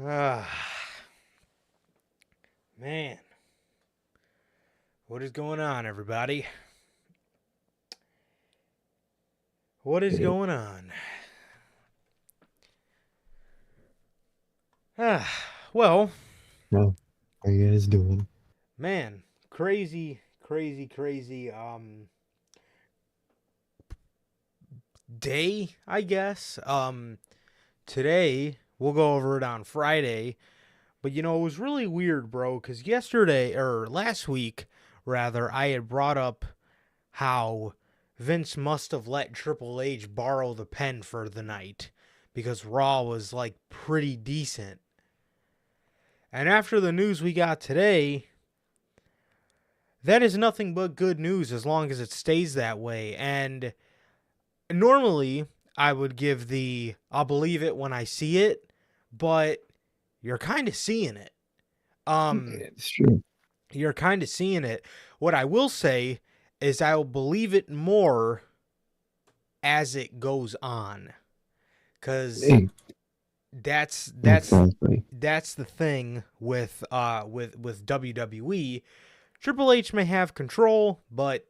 Ah, man, what is going on, everybody? What is Hey, going on? Ah, well, how are you guys doing? man, crazy, day, I guess. Today we'll go over it on Friday, but it was really weird, bro, because yesterday or last week, rather, I had brought up how Vince must have let Triple H borrow the pen for the night because Raw was like pretty decent. And after the news we got today, that is nothing but good news as long as it stays that way. And normally I would give the I'll believe it when I see it, but you're kind of seeing it. Yeah, Um it's true. you're kind of seeing it. What I will say is I will believe it more as it goes on cuz Hey, that's that's exactly. that's the thing with with WWE. Triple H may have control, but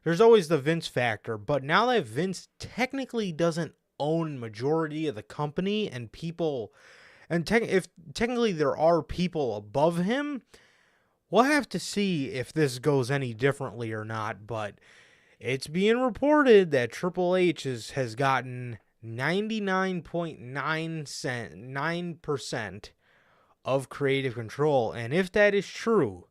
there's always the Vince factor. But now that Vince technically doesn't own majority of the company and people and if technically there are people above him, we'll have to see if this goes any differently or not, but it's being reported that Triple H has gotten 99.9% of creative control. And if that is true,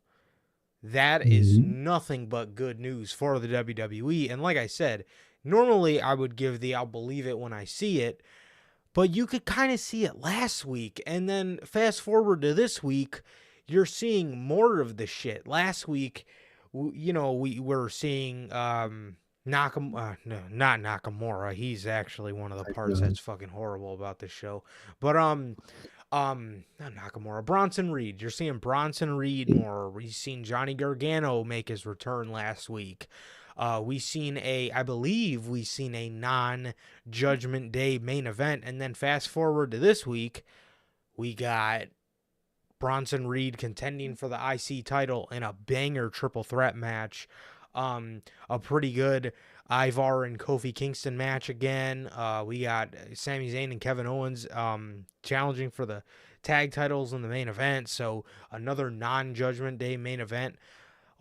that is hmm nothing but good news for the WWE. And like I said, normally I would give the I'll believe it when I see it, but you could kind of see it last week. And then fast forward to this week, you're seeing more of the shit. Last week, we were seeing no, not Nakamura. He's actually one of the parts Yeah. that's fucking horrible about this show. But not Nakamura, Bronson Reed. You're seeing Bronson Reed more. We've seen Johnny Gargano make his return last week. I believe we seen a non-Judgment Day main event, and then fast forward to this week, we got Bronson Reed contending for the IC title in a banger triple threat match. A pretty good Ivar and Kofi Kingston match again. We got Sami Zayn and Kevin Owens challenging for the tag titles in the main event. So another non-Judgment Day main event.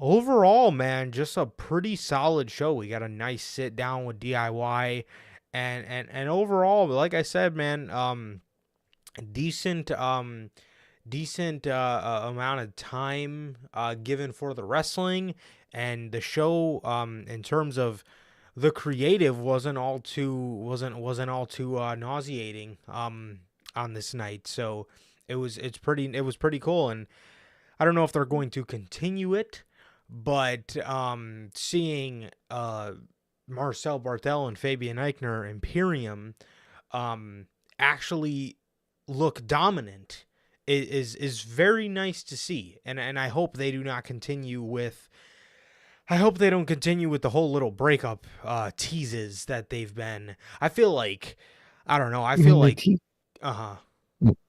Overall, man, just a pretty solid show. We got a nice sit down with DIY, and overall, like I said, man, decent decent amount of time given for the wrestling, and the show in terms of the creative wasn't all too nauseating on this night. So it was pretty cool, and I don't know if they're going to continue it, but seeing Marcel Barthel and Fabian Eichner Imperium um, actually look dominant is very nice to see, and I hope they do not continue with. I hope they don't continue with the whole little breakup teases that they've been. I feel like I don't know. I I feel mean, like uh huh.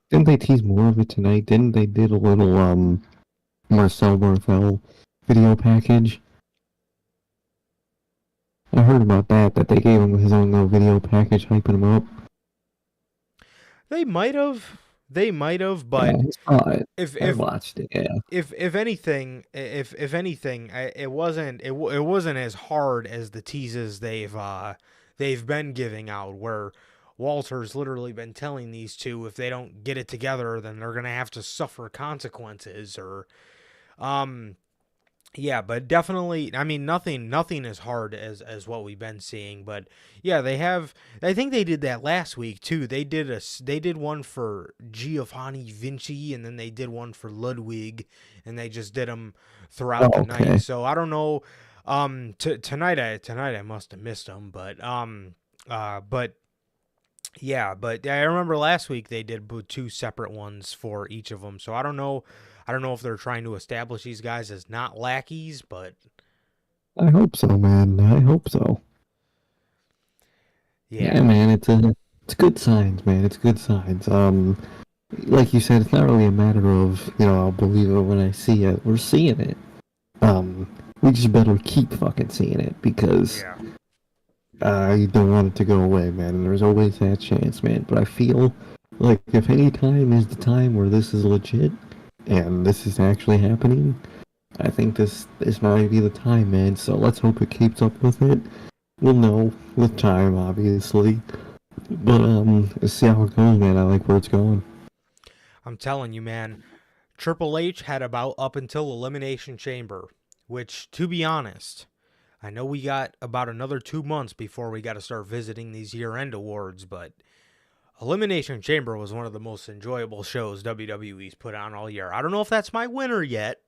didn't they tease more of it tonight? Didn't they did a little Marcel Barthel video package? I heard about that they gave him his own little video package hyping him up. They might have. They might have, Yeah, but I saw it. if I if watched it. Yeah. if anything, if anything, it wasn't as hard as the teases they've been giving out, where Walter's literally been telling these two if they don't get it together, then they're gonna have to suffer consequences or um yeah, but definitely, I mean, nothing as hard as what we've been seeing, but yeah, they have. I think they did that last week too. They did one for Giovanni Vinci, and then they did one for Ludwig, and they just did them Oh, throughout the night. okay. So I don't know. Tonight I must have missed them, but yeah, but I remember last week they did two separate ones for each of them. So I don't know. I don't know if they're trying to establish these guys as not lackeys, but I hope so, man. I hope so. Yeah, yeah. man. It's good signs, man. It's good signs. like you said, it's not really a matter of, I'll believe it when I see it. We're seeing it. We just better keep fucking seeing it because Yeah. I don't want it to go away, man. And there's always that chance, man. But I feel like if any time is the time where this is legit and this is actually happening, I think this might be the time, man. So let's hope it keeps up with it. We'll know with time, obviously. But let's see how it goes, man. I like where it's going. I'm telling you, man. Triple H had about up until Elimination Chamber, which, to be honest, I know we got about another 2 months before we got to start visiting these year-end awards, but Elimination Chamber was one of the most enjoyable shows WWE's put on all year. I don't know if that's my winner yet,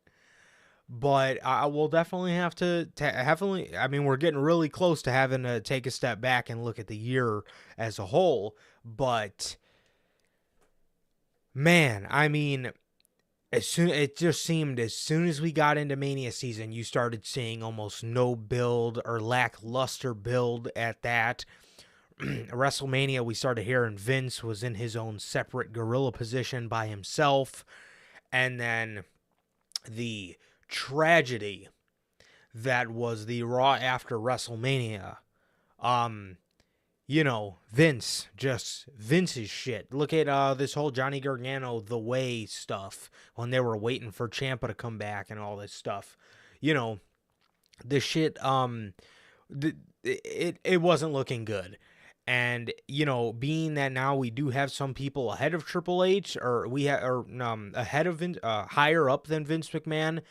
but I will definitely have to definitely. I mean, we're getting really close to having to take a step back and look at the year as a whole. But man, I mean, it just seemed as soon as we got into Mania season, you started seeing almost no build or lackluster build at that. WrestleMania, we started hearing Vince was in his own separate gorilla position by himself, and then the tragedy that was the Raw after WrestleMania. Um, Vince's shit. Look at this whole Johnny Gargano the way stuff when they were waiting for Ciampa to come back and all this stuff. You know, the shit. It wasn't looking good. And being that now we do have some people ahead of Triple H, or ahead of Vince, higher up than Vince McMahon,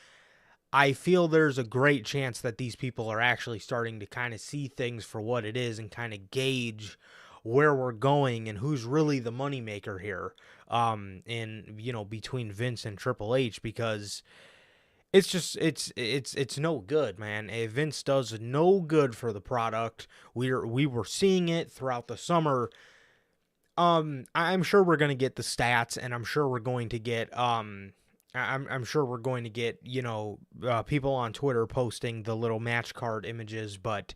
I feel there's a great chance that these people are actually starting to kind of see things for what it is and kind of gauge where we're going and who's really the moneymaker here. Between Vince and Triple H, because it's just it's no good, man. Vince does no good for the product. We were seeing it throughout the summer. I'm sure we're gonna get the stats, and I'm sure we're going to get I'm sure we're going to get people on Twitter posting the little match card images, but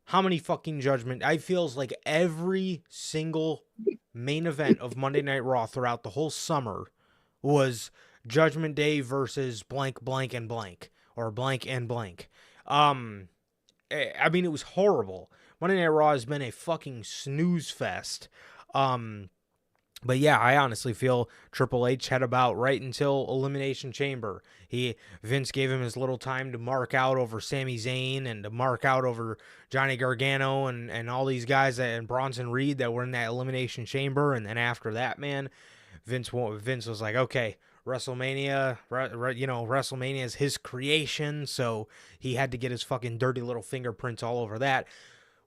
how many fucking Judgment? I feels like every single main event of Monday Night Raw throughout the whole summer was Judgment Day versus blank, blank, and blank, or blank and blank. I mean, it was horrible. Monday Night Raw has been a fucking snooze fest. But yeah, I honestly feel Triple H had about right until Elimination Chamber. Vince gave him his little time to mark out over Sami Zayn and to mark out over Johnny Gargano and all these guys and Bronson Reed that were in that Elimination Chamber. And then after that, man, Vince was like, okay, WrestleMania is his creation, so he had to get his fucking dirty little fingerprints all over that,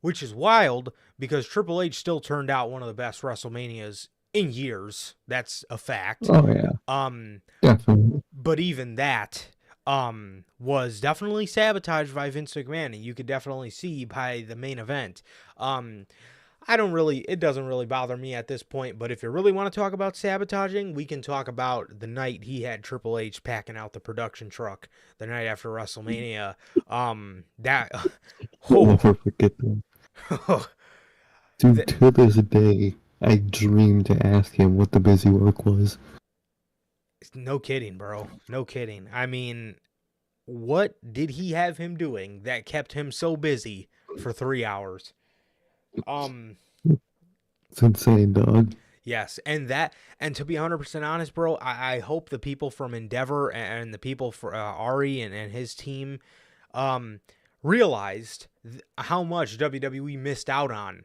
which is wild because Triple H still turned out one of the best WrestleManias in years. That's a fact. Oh yeah, definitely. But even that was definitely sabotaged by Vince McMahon, and you could definitely see by the main event. It doesn't really bother me at this point, but if you really want to talk about sabotaging, we can talk about the night he had Triple H packing out the production truck the night after WrestleMania. That I'll oh, never forget that. Dude, to this day, I dream to ask him what the busy work was. no kidding, bro. No kidding. I mean, what did he have him doing that kept him so busy for 3 hours? It's insane, dog. Yes, and to be 100% honest, bro, I hope the people from Endeavor and the people for Ari and his team realized how much WWE missed out on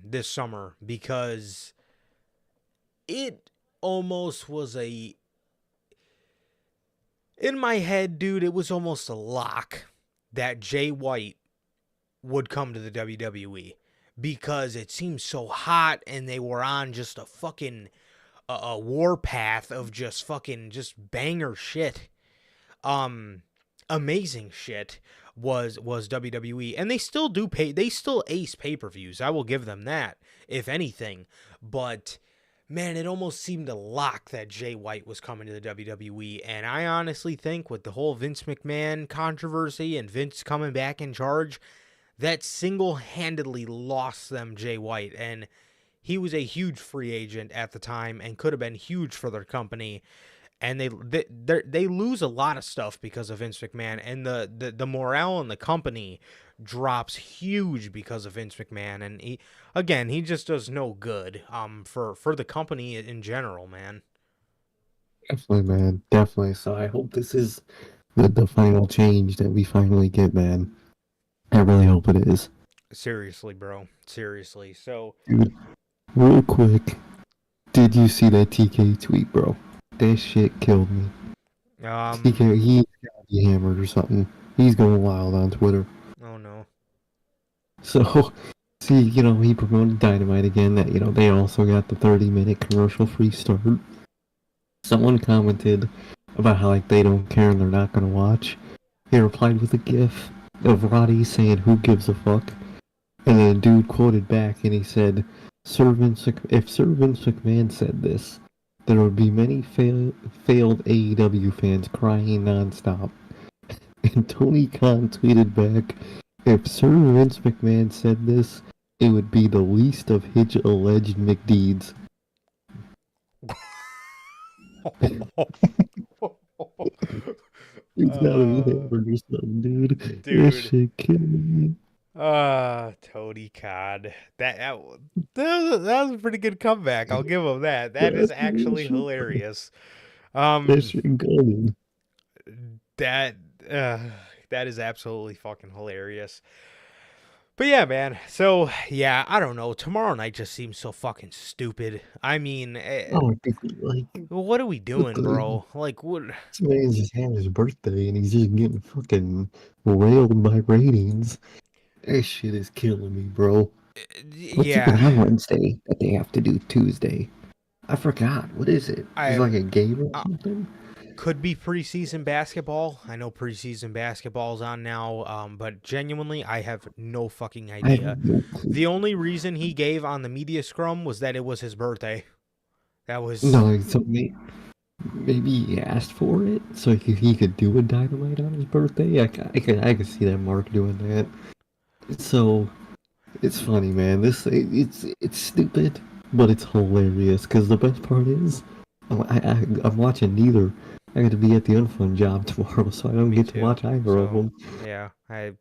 this summer, because it almost was in my head, dude, it was almost a lock that Jay White would come to the WWE, because it seemed so hot and they were on just a fucking a war path of just fucking just banger shit. Amazing shit was WWE, and they still ace pay-per-views. I will give them that, if anything. But man, it almost seemed a lock that Jay White was coming to the WWE, and I honestly think with the whole Vince McMahon controversy and Vince coming back in charge, that single-handedly lost them Jay White, and he was a huge free agent at the time and could have been huge for their company. And they lose a lot of stuff because of Vince McMahon, and the morale in the company drops huge because of Vince McMahon. And he just does no good for the company in general, man. Definitely, man. Definitely. So I hope this is the final change that we finally get, man. I really hope it is. Seriously, bro. Seriously. So, Dude, real quick, did you see that TK tweet, bro? That shit killed me. TK, he's gotta be hammered or something. He's going wild on Twitter. oh no. So, see, he promoted Dynamite again. That they also got the 30-minute commercial-free start. Someone commented about how like they don't care and they're not gonna watch. He replied with a gif of Roddy saying, "Who gives a fuck?" And then a dude quoted back and he said, if Sir Vince McMahon said this, there would be many failed AEW fans crying nonstop. And Tony Khan tweeted back, if Sir Vince McMahon said this, it would be the least of his alleged McDeeds. He's gotta be hammered or something, dude. That shit killing me. Tony Khan. That was a pretty good comeback. I'll give him that. That is actually hilarious. That shit going. That that is absolutely fucking hilarious. But yeah, man. So yeah, I don't know. Tomorrow night just seems so fucking stupid. I mean, what are we doing, bro? Like, what? This man's just had his birthday and he's just getting fucking railed by ratings. That shit is killing me, bro. What's even on Wednesday that they have to do Tuesday? I forgot. What is it? Is it like a game or something? Could be preseason basketball. I know preseason basketball's on now, but genuinely, I have no fucking idea. The only reason he gave on the media scrum was that it was his birthday. That was... No, so maybe he asked for it so he could do a Dynamite on his birthday. I could see that Mark doing that. So, it's funny, man. It's stupid, but it's hilarious, because the best part is, I'm watching neither. I got to be at the Unfun job tomorrow, so I don't get to watch either of them. Yeah, I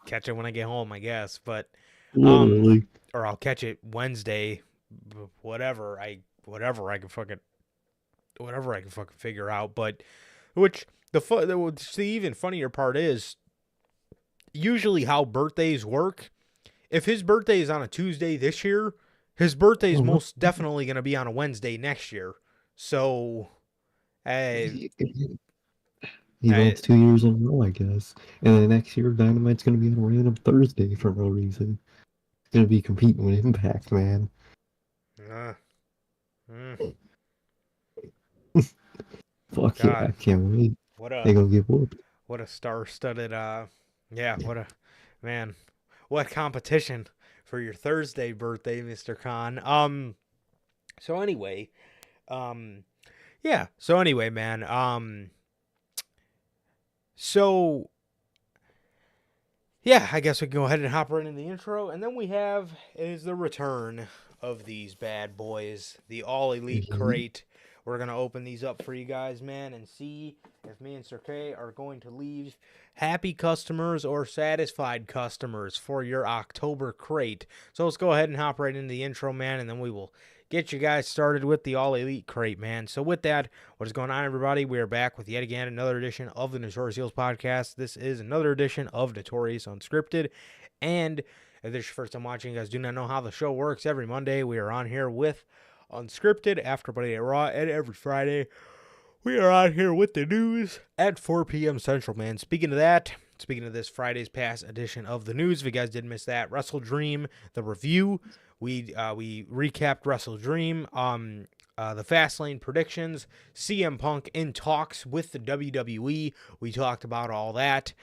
catch it when I get home, I guess. But literally, or I'll catch it Wednesday, whatever I can fucking figure out. But the even funnier part is usually how birthdays work. If his birthday is on a Tuesday this year, his birthday is most definitely going to be on a Wednesday next year. So, he wants 2 years in a row, I guess. And then next year, Dynamite's going to be on a random Thursday for no reason. It's going to be competing with Impact, man. Fuck God. Yeah, I can't wait. They're going to get whooped. What a star-studded, what competition for your Thursday birthday, Mr. Khan. So anyway, man, so yeah, I guess we can go ahead and hop right in the intro, and then is the return of these bad boys, the All Elite Crate. We're gonna open these up for you guys, man, and see if me and Sir K are going to leave happy customers or satisfied customers for your October crate. So let's go ahead and hop right into the intro, man, and then we will get you guys started with the All Elite Crate, man. So with that, what is going on, everybody? We are back with yet again another edition of the Notorious Heels podcast. This is another edition of Notorious Unscripted. And if this is your first time watching, you guys do not know how the show works. Every Monday, we are on here with Unscripted after Monday Night Raw, and every Friday, we are on here with the news at 4 p.m. Central, man. Speaking of this Friday's past edition of the news, if you guys did miss that, Wrestle Dream, the review, we recapped Wrestle Dream, the Fastlane predictions, CM Punk in talks with the WWE. We talked about all that.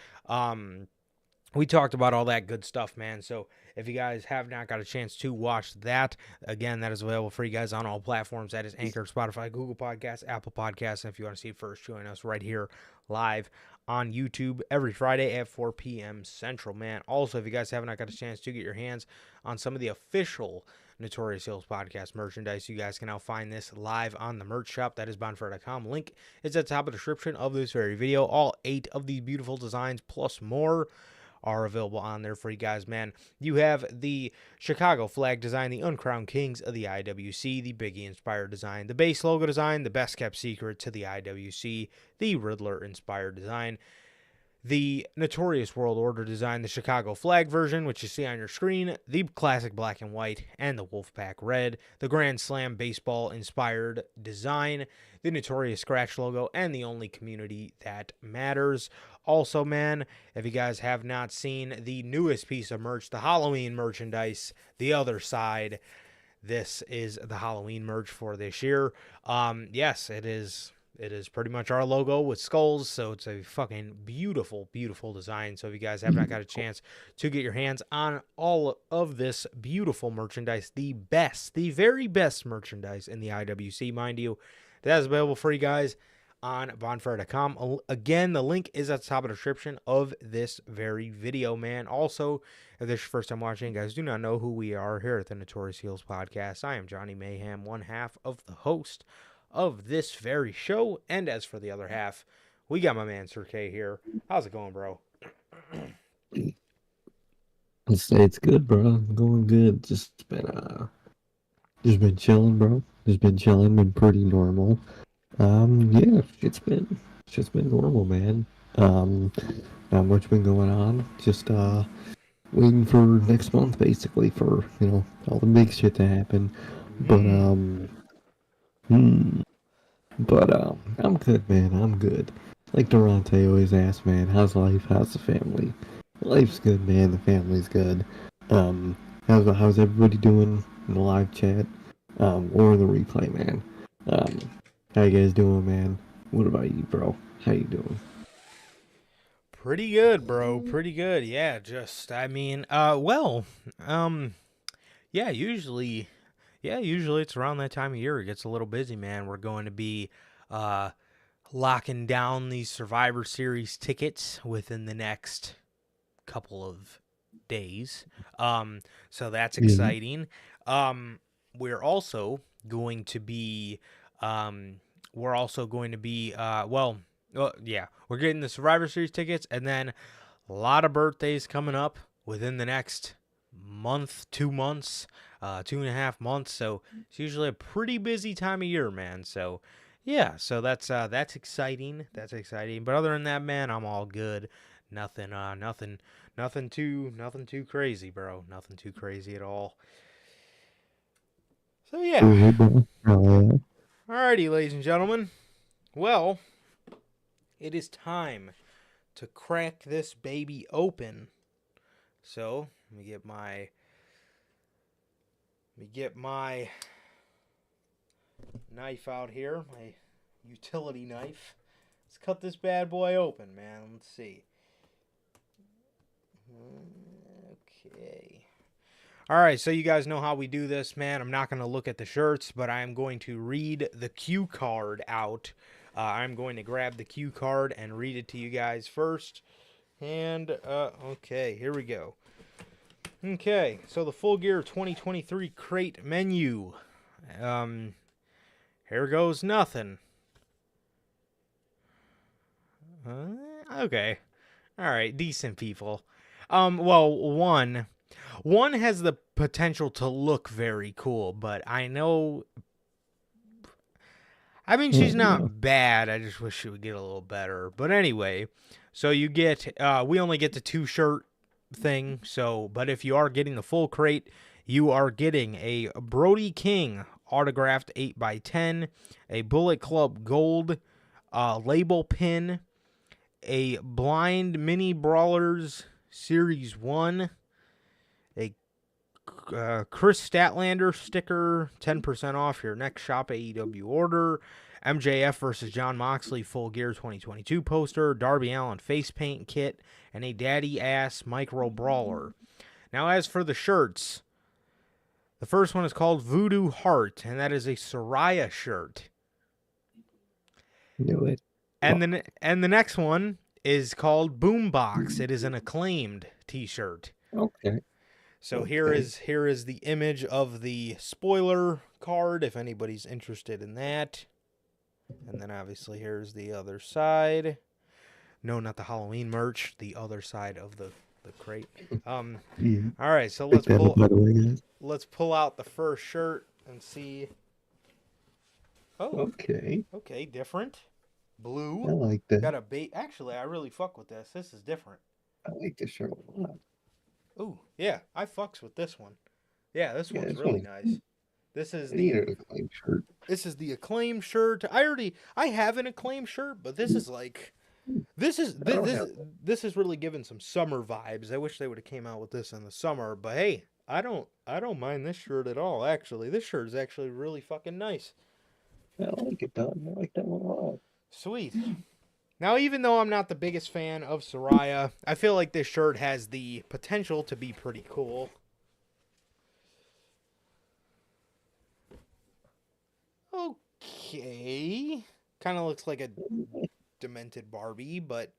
we talked about all that good stuff, man. So if you guys have not got a chance to watch that, again, that is available for you guys on all platforms. That is Anchor, Spotify, Google Podcasts, Apple Podcasts. And if you want to see it first, join us right here live on YouTube every Friday at 4 p.m. Central, man. Also, if you guys have not got a chance to get your hands on some of the official Notorious Hills Podcast merchandise, you guys can now find this live on the merch shop. That is bonfire.com. Link is at the top of the description of this very video. All 8 of these beautiful designs plus more are available on there for you guys, man. You have the Chicago flag design, the Uncrowned Kings of the IWC, the Biggie inspired design, the base logo design, the best kept secret to the IWC, the Riddler inspired design, the Notorious World Order design, the Chicago flag version, which you see on your screen, the classic black and white, and the Wolfpack red, the Grand Slam baseball inspired design, the Notorious scratch logo, and the only community that matters. Also, man, if you guys have not seen the newest piece of merch, the Halloween merchandise, the other side, this is the Halloween merch for this year. Yes, it is. It is pretty much our logo with skulls, so it's a fucking beautiful, beautiful design. So if you guys have not got a chance to get your hands on all of this beautiful merchandise, the best, the very best merchandise in the IWC, mind you, that is available for you guys on bonfire.com. Again, the link is at the top of the description of this very video, man. Also, if this is your first time watching, guys, do not know who we are here at the Notorious Heels Podcast. I am Johnny Mayhem, one half of the host of this very show, and as for the other half, we got my man Sir K here. How's it going, bro? I'd say it's good, bro. I'm going good. Just been chilling, bro. Just been chilling, been pretty normal. Yeah, it's been normal, man. Not much been going on. Just waiting for next month, basically, for all the big shit to happen. But I'm good, man. I'm good. Like Durante always asks, man, how's life? How's the family? Life's good, man. The family's good. How's everybody doing in the live chat? Or the replay, man? How you guys doing, man? What about you, bro? How you doing? Pretty good, bro. Pretty good. Yeah, just I mean, yeah, usually it's around that time of year it gets a little busy, man. We're going to be locking down these Survivor Series tickets within the next couple of days. So that's exciting. We're also going to be we're getting the Survivor Series tickets, and then a lot of birthdays coming up within the next month, 2 months, 2.5 months. So it's usually a pretty busy time of year, man. So yeah, so that's exciting. That's exciting. But other than that, man, I'm all good. Nothing too crazy, bro. Nothing too crazy at all. So yeah. Alrighty, ladies and gentlemen. Well, it is time to crack this baby open. So let me get my knife out here, my utility knife. Let's cut this bad boy open, man. Let's see. Okay. All right, so you guys know how we do this, man. I'm not going to look at the shirts, but I am going to read the cue card out. I'm going to grab the cue card and read it to you guys first. And, okay, here we go. Okay, so the Full Gear 2023 crate menu. Here goes nothing. Okay. All right, decent people. Well, one has the potential to look very cool, but I know. I mean, she's not bad. I just wish she would get a little better. But anyway, so you get. We only get the 2 shirt thing. So, but if you are getting the full crate, you are getting a Brody King autographed 8x10, a Bullet Club Gold label pin, a Blind Mini Brawlers Series 1, a Chris Statlander sticker, 10% off your next shop AEW order, MJF versus John Moxley Full Gear 2022 poster, Darby Allin face paint kit, and a daddy ass micro brawler. Now, as for the shirts, the first one is called Voodoo Heart, and that is a Soraya shirt. Knew it. And the next one is called Boombox. It is an Acclaimed t-shirt. Okay. So here is the image of the spoiler card if anybody's interested in that. And then obviously here's the other side. No, not the Halloween merch, the other side of the crate. Yeah. All right, so let's pull out the first shirt and see. Oh, okay, different. Blue. I like that. Got a bait. Actually, I really fuck with this. This is different. I like this shirt a lot. Ooh, yeah, I fucks with this one. Yeah, this one's really nice. This is the Acclaim shirt. This is the Acclaim shirt. I have an Acclaim shirt, but this is like this is really giving some summer vibes. I wish they would have came out with this in the summer, but hey, I don't mind this shirt at all. Actually, this shirt is actually really fucking nice. I like it, Doug. I like that one a lot. Sweet. Now, even though I'm not the biggest fan of Soraya, I feel like this shirt has the potential to be pretty cool. Okay. Kind of looks like a demented Barbie, but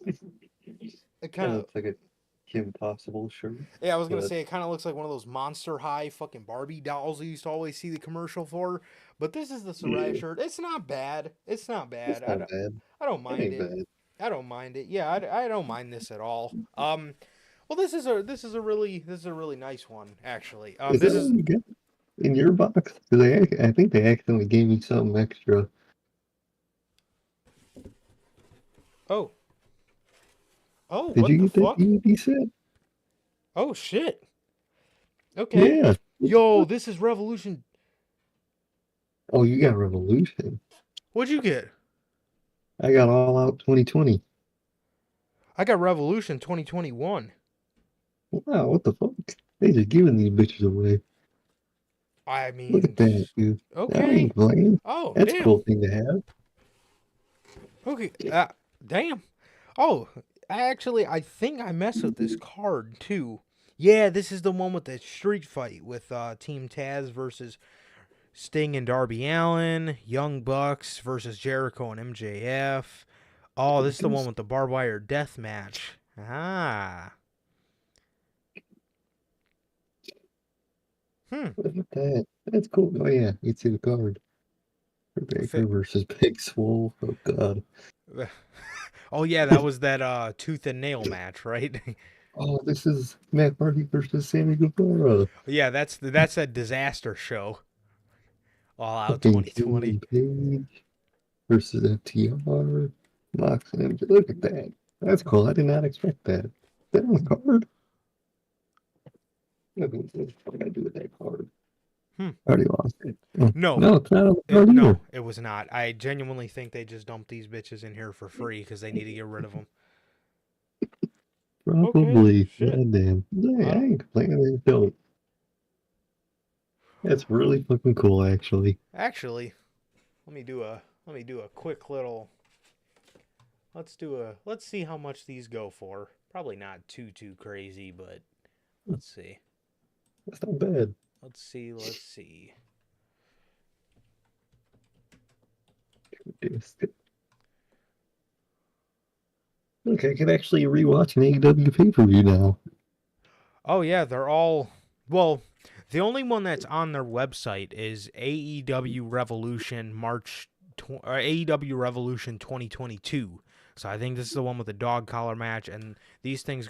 it kind of looks like a Kim Possible shirt. Yeah, I was going to say it kind of looks like one of those Monster High fucking Barbie dolls you used to always see the commercial for. But this is the Soraya shirt. It's not bad. It's not bad. I don't mind it. I don't mind it. Yeah, I don't mind this at all. Well, this is a really nice one actually. This is in your box. I think they accidentally gave me something extra. Oh. Oh, did what you the get that fuck? DVD set? Oh shit. Okay. Yeah. Yo, this is Revolution. Oh, you got Revolution. What'd you get? I got All Out 2020. I got Revolution 2021. Wow, what the fuck? They just giving these bitches away. I mean, look at that, dude. Okay. Oh, that's damn. a cool thing to have. Okay. Damn. Oh, I think I messed with this card too. Yeah, this is the one with the street fight with Team Taz versus Sting and Darby Allin, Young Bucks versus Jericho and MJF. Oh, this is the one with the barbed wire death match. Ah. Look at that. That's cool. Oh yeah, you see the card. Baker versus Big Swole. Oh god. Oh yeah, that was that tooth and nail match, right? Oh, this is Matt Hardy versus Sammy Guevara. Yeah, that's a disaster show. All Out 2020. Page versus FTR. Moxley. Look at that. That's cool. I did not expect that. That on the card. What I gotta do with that card? I already lost it. No, it's not on the card either. No, it was not. I genuinely think they just dumped these bitches in here for free because they need to get rid of them. Probably. Okay, goddamn. I ain't complaining. They don't. That's really fucking cool, actually. Actually, let me do a quick little. Let's see how much these go for. Probably not too crazy, but let's see. That's not bad. Let's see. Look, I can actually rewatch an AEW pay-per-view now. Oh yeah, they're all well. The only one that's on their website is AEW Revolution AEW Revolution 2022. So I think this is the one with the dog collar match, and these things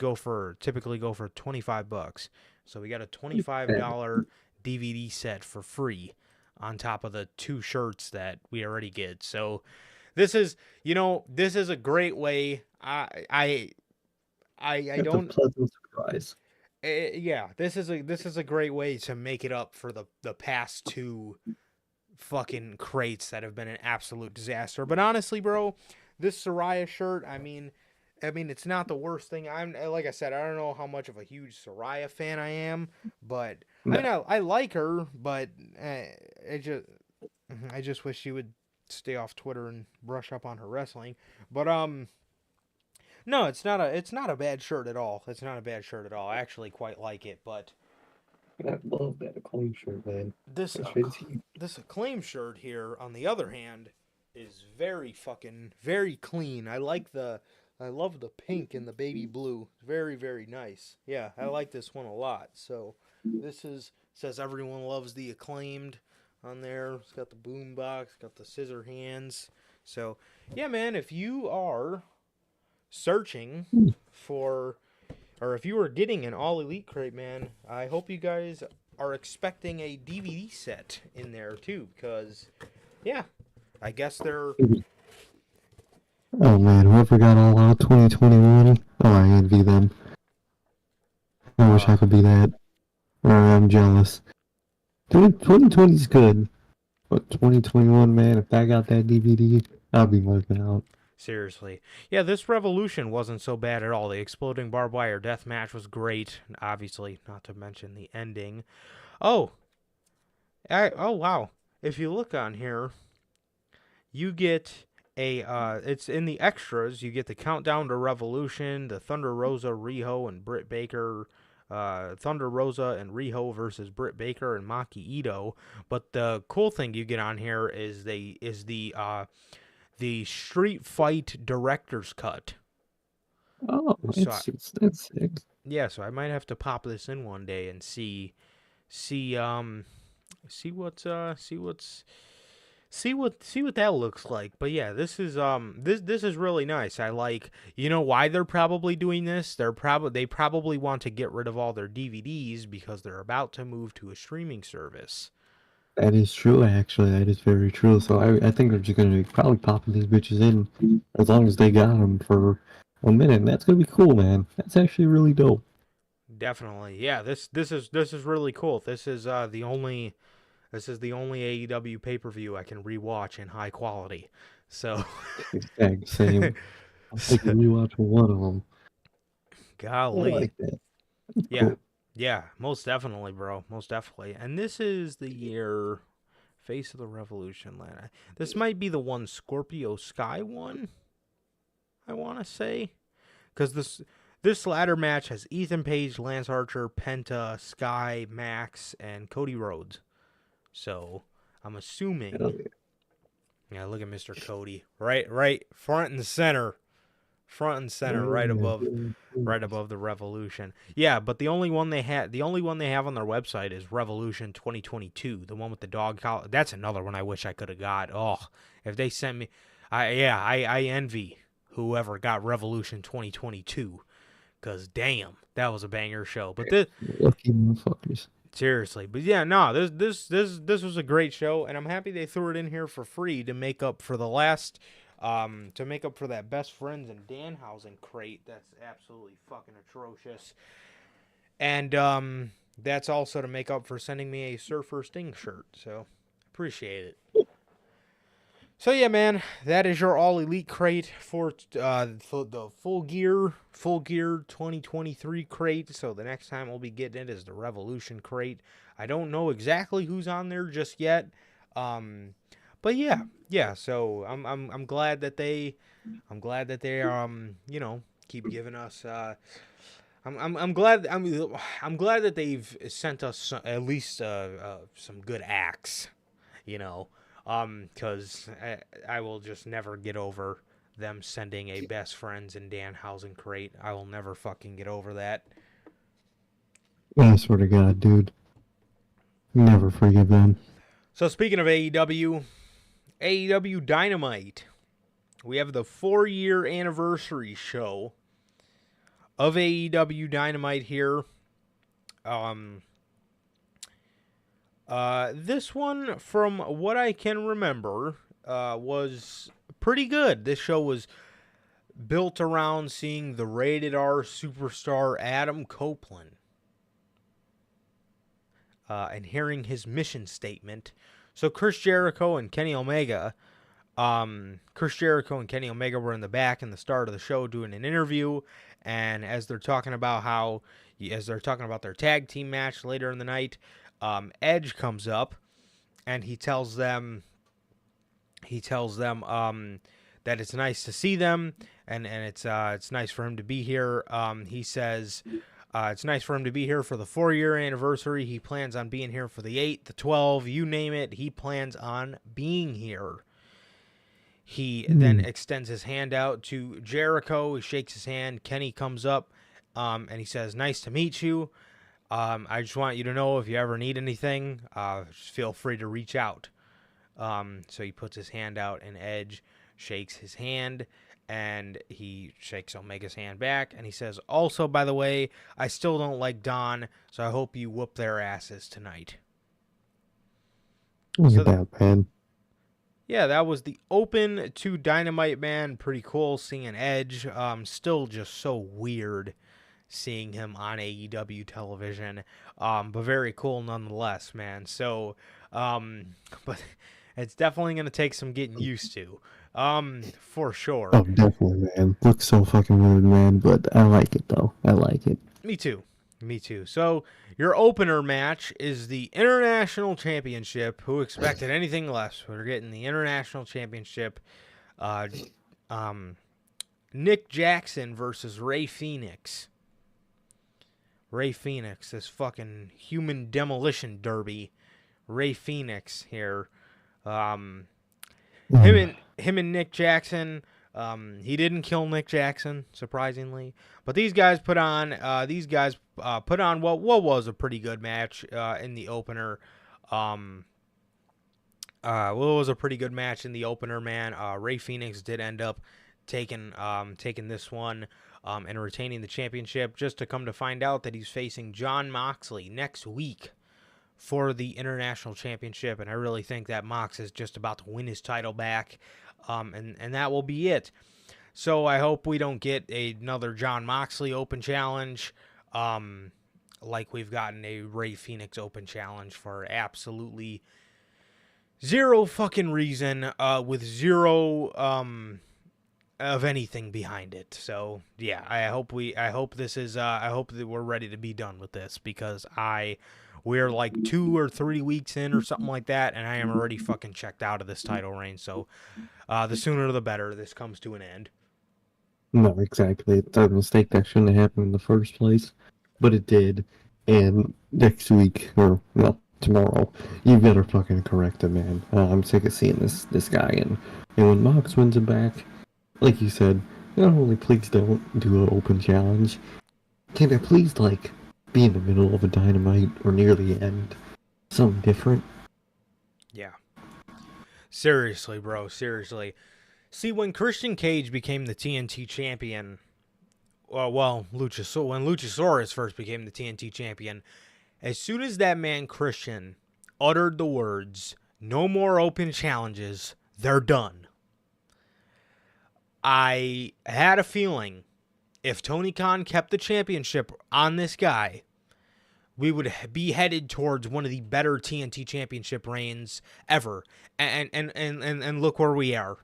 typically go for $25. So we got a $25 DVD set for free on top of the 2 shirts that we already get. So this is a great way. I don't. A pleasant surprise. Yeah, this is a great way to make it up for the past 2 fucking crates that have been an absolute disaster. But honestly, bro, this Soraya shirt, I mean, it's not the worst thing. Like I said, I don't know how much of a huge Soraya fan I am, but I mean, I like her, but it I just wish she would stay off Twitter and brush up on her wrestling. But no, it's not a bad shirt at all. It's not a bad shirt at all. I actually quite like it. But I love that Acclaim shirt, man. this That shit is huge. this Acclaim shirt here, on the other hand, is very clean. I love the pink and the baby blue. Very, very nice. Yeah, I like this one a lot. So this is says everyone loves the Acclaimed on there. It's got the boom box, got the scissor hands. So yeah, man, if you are searching for, or if you are getting an All Elite crate, man, I hope you guys are expecting a DVD set in there too, because yeah, I guess they're Oh man, whoever got All Out 2021, oh, I envy them. I wish I could be that. Or I'm jealous. 2020 is good, but 2021, man, if I got that DVD, I'll be marking out. seriously. Yeah, this Revolution wasn't so bad at all. The exploding barbed wire death match was great, obviously, not to mention the ending. Oh, oh wow. If you look on here, you get it's in the extras, you get the Countdown to Revolution, the Thunder Rosa, Riho, and Britt Baker, Thunder Rosa and Riho versus Britt Baker and Maki Ito. But the cool thing you get on here is the Street Fight Director's Cut. Oh, So that's sick. yeah, so I might have to pop this in one day and see what that looks like. But yeah, this is really nice. I like, you know why they're probably doing this? They probably want to get rid of all their DVDs because they're about to move to a streaming service. That is true, actually. That is very true. So I think they're just going to be probably popping these bitches in as long as they got them for a minute. And that's going to be cool, man. That's actually really dope. Definitely. Yeah, this is really cool. This is the only AEW pay-per-view I can rewatch in high quality. So Exact same. I'll take a rewatch for one of them. I golly. like that. That's Yeah. cool. Yeah, most definitely, bro. Most definitely. And this is the year Face of the Revolution land. This might be the one Scorpio Sky one, I want to say. Cuz this ladder match has Ethan Page, Lance Archer, Penta, Sky, Max, and Cody Rhodes. So, I'm assuming Hell yeah. yeah, look at Mr. Cody. Right front and center. Front and center, Oh, yeah. right above the Revolution. Yeah, but the only one they have on their website is Revolution 2022, the one with the dog collar. That's another one I wish I could have got. Oh, if they sent me, I envy whoever got Revolution 2022, cause damn, that was a banger show. But this, Lucky motherfuckers. seriously, but yeah, no, this was a great show, and I'm happy they threw it in here for free to make up for the last. To make up for that Best Friends and Danhausen crate that's absolutely fucking atrocious. And that's also to make up for sending me a Surfer Sting shirt. So, appreciate it. So yeah, man, that is your All Elite crate for the Full Gear 2023 crate. So the next time we'll be getting it is the Revolution crate. I don't know exactly who's on there just yet. But yeah. So I'm glad that they keep giving us. I'm glad that they've sent us at least some good acts, because I will just never get over them sending a Best Friends and Danhausen crate. I will never fucking get over that. I swear to God, dude. Never forgive them. So speaking of AEW Dynamite, we have the 4-year anniversary show of AEW Dynamite here. This one, from what I can remember, was pretty good. This show was built around seeing the rated R superstar Adam Copeland and hearing his mission statement. So Chris Jericho and Kenny Omega were in the back in the start of the show doing an interview, and as they're talking about their tag team match later in the night, Edge comes up and he tells them He tells them that it's nice to see them, and it's nice for him to be here. He says it's nice for him to be here for the 4-year anniversary. He plans on being here for the 8, the 12, you name it. He plans on being here. He then extends his hand out to Jericho. He shakes his hand. Kenny comes up, and he says, "Nice to meet you. I just want you to know if you ever need anything, just feel free to reach out." So he puts his hand out, and Edge shakes his hand, and he shakes Omega's hand back, and he says, "Also, by the way, I still don't like Dawn, so I hope you whoop their asses tonight." Look at that, man. Yeah, that was the open to Dynamite, man. Pretty cool seeing Edge. Still just so weird seeing him on AEW television, but very cool nonetheless, man. So, but it's definitely going to take some getting used to, for sure. Oh, definitely, man. Looks so fucking weird, man, but I like it, though. I like it. Me too. Me too. So, your opener match is the International Championship. Who expected anything less? We're getting the International Championship. Nick Jackson versus Rey Fenix. Rey Fenix, this fucking human demolition derby. Rey Fenix here. Him and Nick Jackson. He didn't kill Nick Jackson, surprisingly, but these guys put on what was a pretty good match in the opener. What was a pretty good match in the opener, man. Rey Fenix did end up taking this one and retaining the championship, just to come to find out that he's facing Jon Moxley next week for the International Championship, and I really think that Mox is just about to win his title back, and that will be it. So I hope we don't get another Jon Moxley Open Challenge, like we've gotten a Rey Fenix Open Challenge for absolutely zero fucking reason, with zero of anything behind it. So yeah, I hope that we're ready to be done with this, because we're like 2 or 3 weeks in or something like that, and I am already fucking checked out of this title reign. So the sooner the better this comes to an end. No, exactly. It's a mistake that shouldn't have happened in the first place, but it did. And next week, or well, tomorrow, you better fucking correct it, man. I'm sick of seeing this guy, and when Mox wins it back, like you said, not only please don't do an open challenge, can I please be in the middle of a Dynamite or near the end, something different? Yeah. Seriously, bro. Seriously. See, when Christian Cage became the TNT champion, when Luchasaurus first became the TNT champion, as soon as that man Christian uttered the words, "No more open challenges, they're done," I had a feeling if Tony Khan kept the championship on this guy, we would be headed towards one of the better TNT championship reigns ever. And look where we are.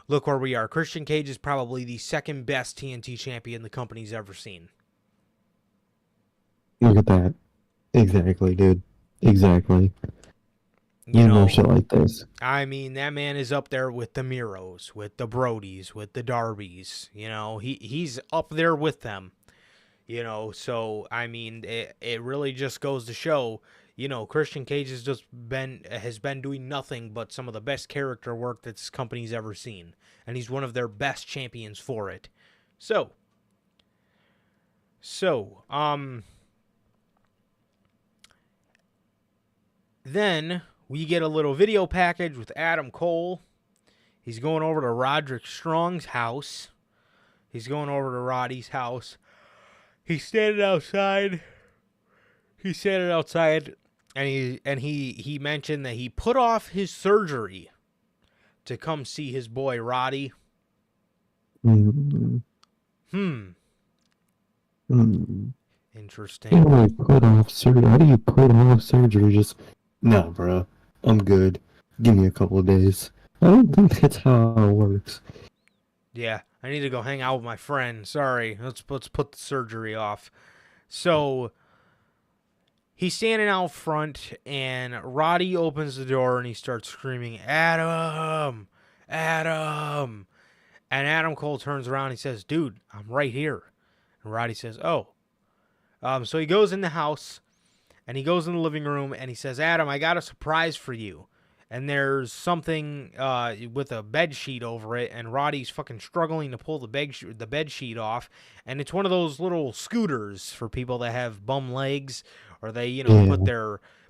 Look where we are. Christian Cage is probably the second best TNT champion the company's ever seen. Look at that. Exactly, dude. Exactly. You know, more shit like this. I mean, that man is up there with the Miros, with the Brodies, with the Darbys. You know, he's up there with them. You know, so I mean, it really just goes to show, you know, Christian Cage has been doing nothing but some of the best character work that this company's ever seen, and he's one of their best champions for it. So then we get a little video package with Adam Cole. He's going over to Roderick Strong's house. He's going over to Roddy's house. He's standing outside. And he mentioned that he put off his surgery to come see his boy Roddy. Interesting. How do you put off surgery? Just, no, bro. I'm good. Give me a couple of days. I don't think that's how it works. Yeah, I need to go hang out with my friend. Sorry, let's put the surgery off. So he's standing out front, and Roddy opens the door and he starts screaming, "Adam!" Adam. And Adam Cole turns around and he says, dude, I'm right here. And Roddy says, oh. So he goes in the house and he goes in the living room and he says, Adam, I got a surprise for you. And there's something with a bed sheet over it, and Roddy's fucking struggling to pull the bed sheet off. And it's one of those little scooters for people that have bum legs, or they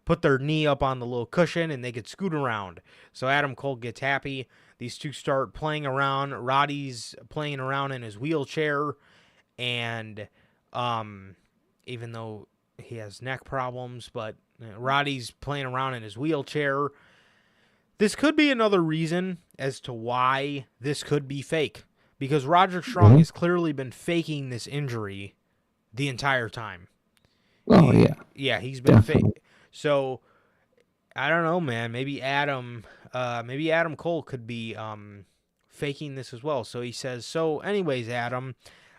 put their knee up on the little cushion and they could scoot around. So Adam Cole gets happy. These two start playing around. Roddy's playing around in his wheelchair, and even though he has neck problems, but Roddy's playing around in his wheelchair. This could be another reason as to why this could be fake, because Roderick Strong has clearly been faking this injury the entire time. Yeah, he's been fake. So I don't know, man. Maybe Adam Cole could be faking this as well. So he says, so anyways, Adam,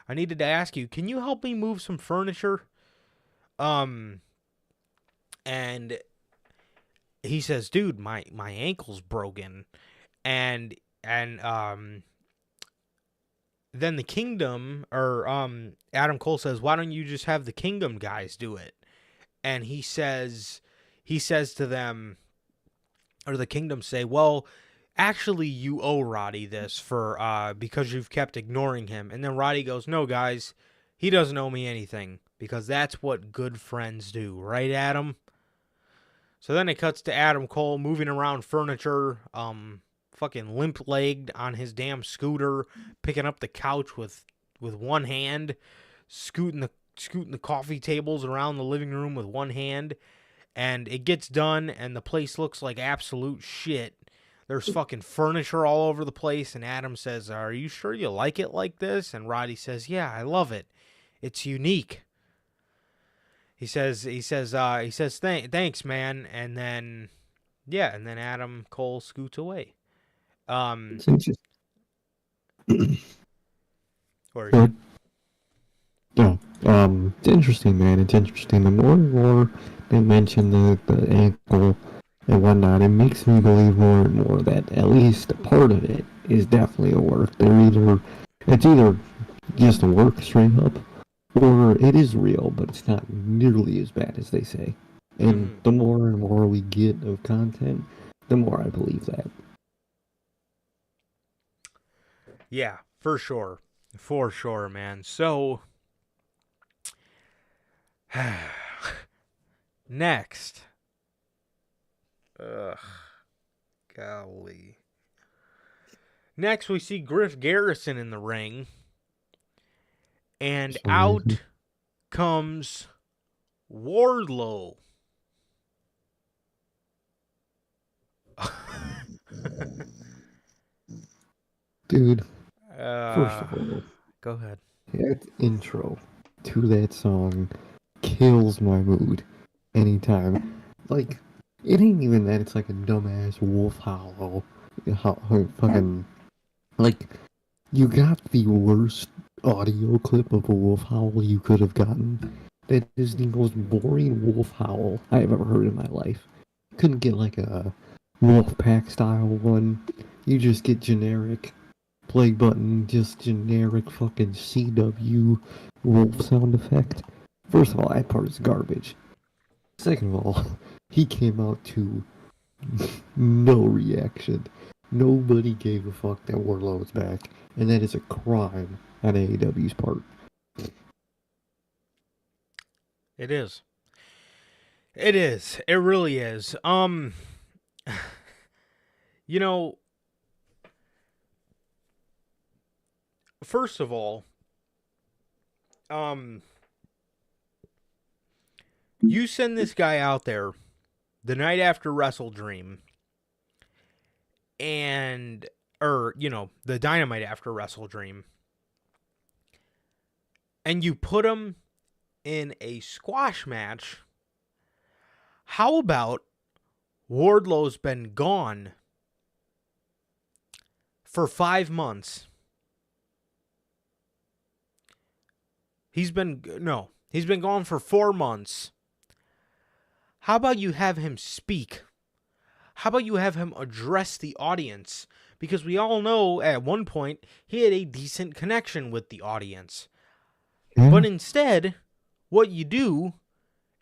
I needed to ask you, can you help me move some furniture? And he says, dude, my ankle's broken. And then the Kingdom, or Adam Cole says, why don't you just have the Kingdom guys do it? And he says to them, or the Kingdom say, well, actually you owe Roddy this for because you've kept ignoring him. And then Roddy goes, no, guys, he doesn't owe me anything, because that's what good friends do, right, Adam? So then it cuts to Adam Cole moving around furniture, fucking limp-legged on his damn scooter, picking up the couch with one hand, scooting the coffee tables around the living room with one hand, and it gets done, and the place looks like absolute shit. There's fucking furniture all over the place, and Adam says, are you sure you like it like this? And Roddy says, yeah, I love it. It's unique. He says, thanks, man. And then Adam Cole scoots away. It's interesting. It's interesting, man. It's interesting. The more and more they mention the ankle and whatnot, it makes me believe more and more that at least a part of it is definitely a work. It's either just a work straight up, or it is real, but it's not nearly as bad as they say. And the more and more we get of content, the more I believe that. Yeah, for sure. For sure, man. So, next. Golly. Next, we see Griff Garrison in the ring. And out comes Wardlow. Dude, first of all, go ahead. That intro to that song kills my mood anytime. Like, it ain't even that it's like a dumbass wolf howl. Fucking, like, you got the worst audio clip of a wolf howl you could have gotten. That is the most boring wolf howl I've ever heard in my life. Couldn't get like a wolf pack style one. You just get generic play button, just generic fucking CW wolf sound effect. First of all, that part is garbage. Second of all, he came out to no reaction. Nobody gave a fuck that Wardlow was back, and that is a crime on AEW's part. It is. It is. It really is. You know, first of all, you send this guy out there the night after Wrestle Dream, the Dynamite after Wrestle Dream, and you put him in a squash match. How about Wardlow's been gone for 5 months? He's been gone for 4 months. How about you have him speak? How about you have him address the audience? because we all know at one point he had a decent connection with the audience. Yeah. But instead, what you do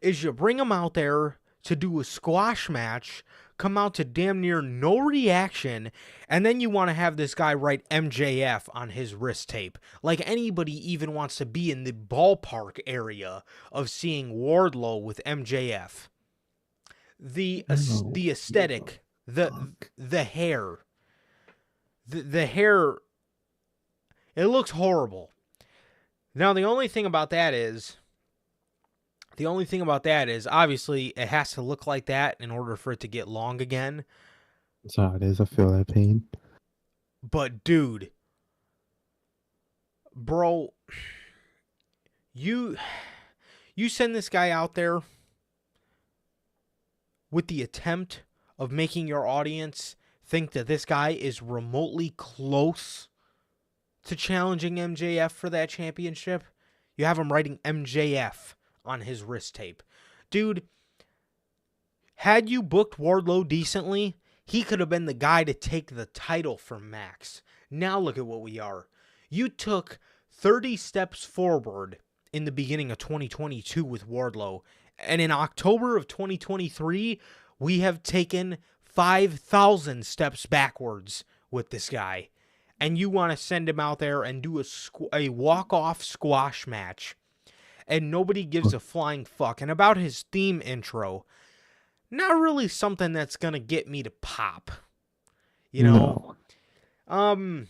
is you bring him out there to do a squash match, come out to damn near no reaction, and then you want to have this guy write MJF on his wrist tape. Like anybody even wants to be in the ballpark area of seeing Wardlow with MJF. The Oh, aesthetic, fuck. the hair, the hair, it looks horrible. Now the only thing about that is obviously it has to look like that in order for it to get long again. That's how it is. I feel that pain. But dude, bro, you send this guy out there with the attempt of making your audience think that this guy is remotely close to challenging MJF for that championship. You have him writing MJF on his wrist tape. Dude, had you booked Wardlow decently, he could have been the guy to take the title from Max. Now look at what we are. You took 30 steps forward in the beginning of 2022 with Wardlow, and in October of 2023, we have taken 5,000 steps backwards with this guy. And you want to send him out there and do a walk-off squash match, and nobody gives a flying fuck. And about his theme intro, not really something that's going to get me to pop. You know? No.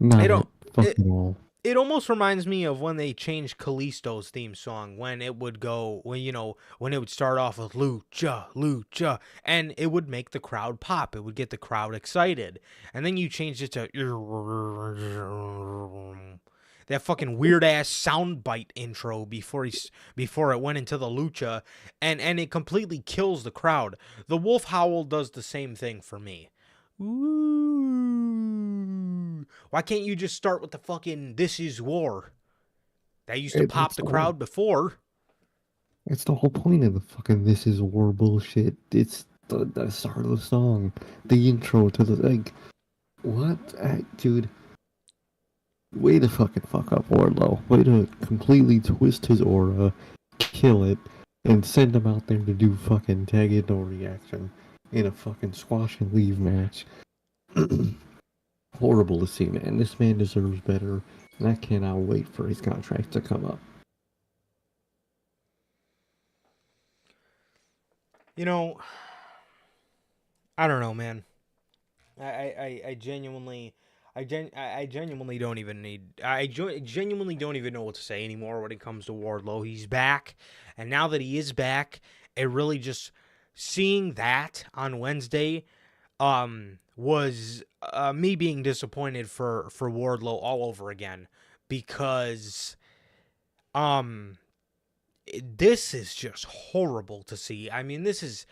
Not at fucking all. It almost reminds me of when they changed Kalisto's theme song, when it would go, when it would start off with lucha, lucha, and it would make the crowd pop. It would get the crowd excited. And then you changed it to that fucking weird ass soundbite intro before it went into the lucha, and it completely kills the crowd. The Wolf Howl does the same thing for me. Ooh. Why can't you just start with the fucking "This Is War"? That used to pop the crowd before. It's the whole point of the fucking "This Is War" bullshit. It's the start of the song, the intro to the, like, what? Dude, way to fucking fuck up Wardlow. Way to completely twist his aura, kill it, and send him out there to do fucking tag it no reaction in a fucking squash and leave match. Horrible to see, man. This man deserves better, and I cannot wait for his contract to come up. You know, I don't know, man. I genuinely don't even genuinely don't even know what to say anymore when it comes to Wardlow. He's back, and now that he is back, it really just seeing that on Wednesday was me being disappointed for Wardlow all over again, because this is just horrible to see. I mean, this is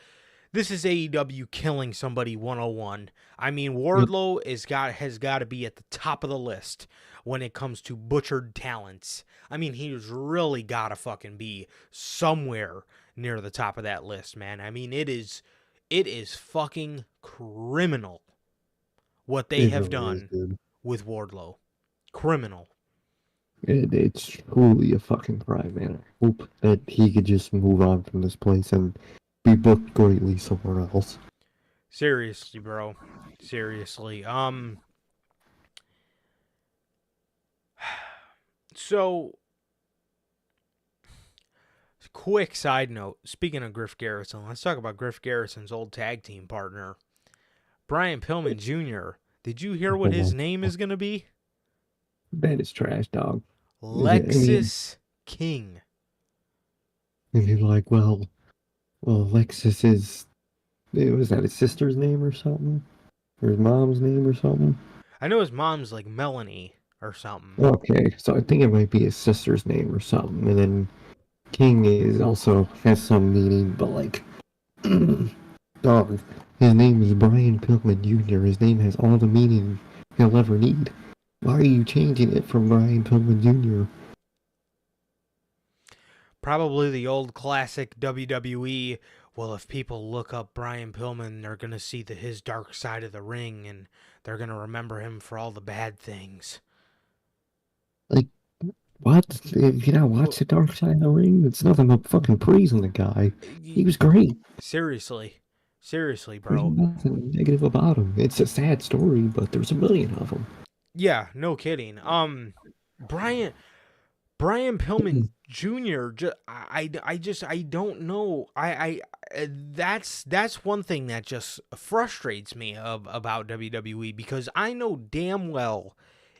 AEW killing somebody 101. I mean, Wardlow has got to be at the top of the list when it comes to butchered talents. I mean, he's really got to fucking be somewhere near the top of that list, man. I mean, it is fucking criminal what they have done with Wardlow. Criminal. It's truly a fucking crime, man. I hope that he could just move on from this place and be booked greatly somewhere else. Seriously, bro. Seriously. So, quick side note. Speaking of Griff Garrison, let's talk about Griff Garrison's old tag team partner, Brian Pillman Jr. Did you hear what his name is going to be? That is trash, dog. Lexis King. And you're like, well, Lexis is... Was that his sister's name or something? Or his mom's name or something? I know his mom's like Melanie or something. Okay, so I think it might be his sister's name or something. And then King has some meaning, but like... dog, his name is Brian Pillman Jr. His name has all the meaning he'll ever need. Why are you changing it from Brian Pillman Jr.? Probably the old classic WWE, well, if people look up Brian Pillman, they're gonna see his dark side of the ring, and they're gonna remember him for all the bad things. Like, what? If you not watch Well, the Dark Side of the Ring, it's nothing but fucking praising the guy. He was great. seriously, seriously, There's bro. nothing negative about him. It's a sad story, but there's a million of them. Yeah, no kidding. Brian Brian Pillman Jr. I don't know. That's one thing that just frustrates me about WWE, because I know damn well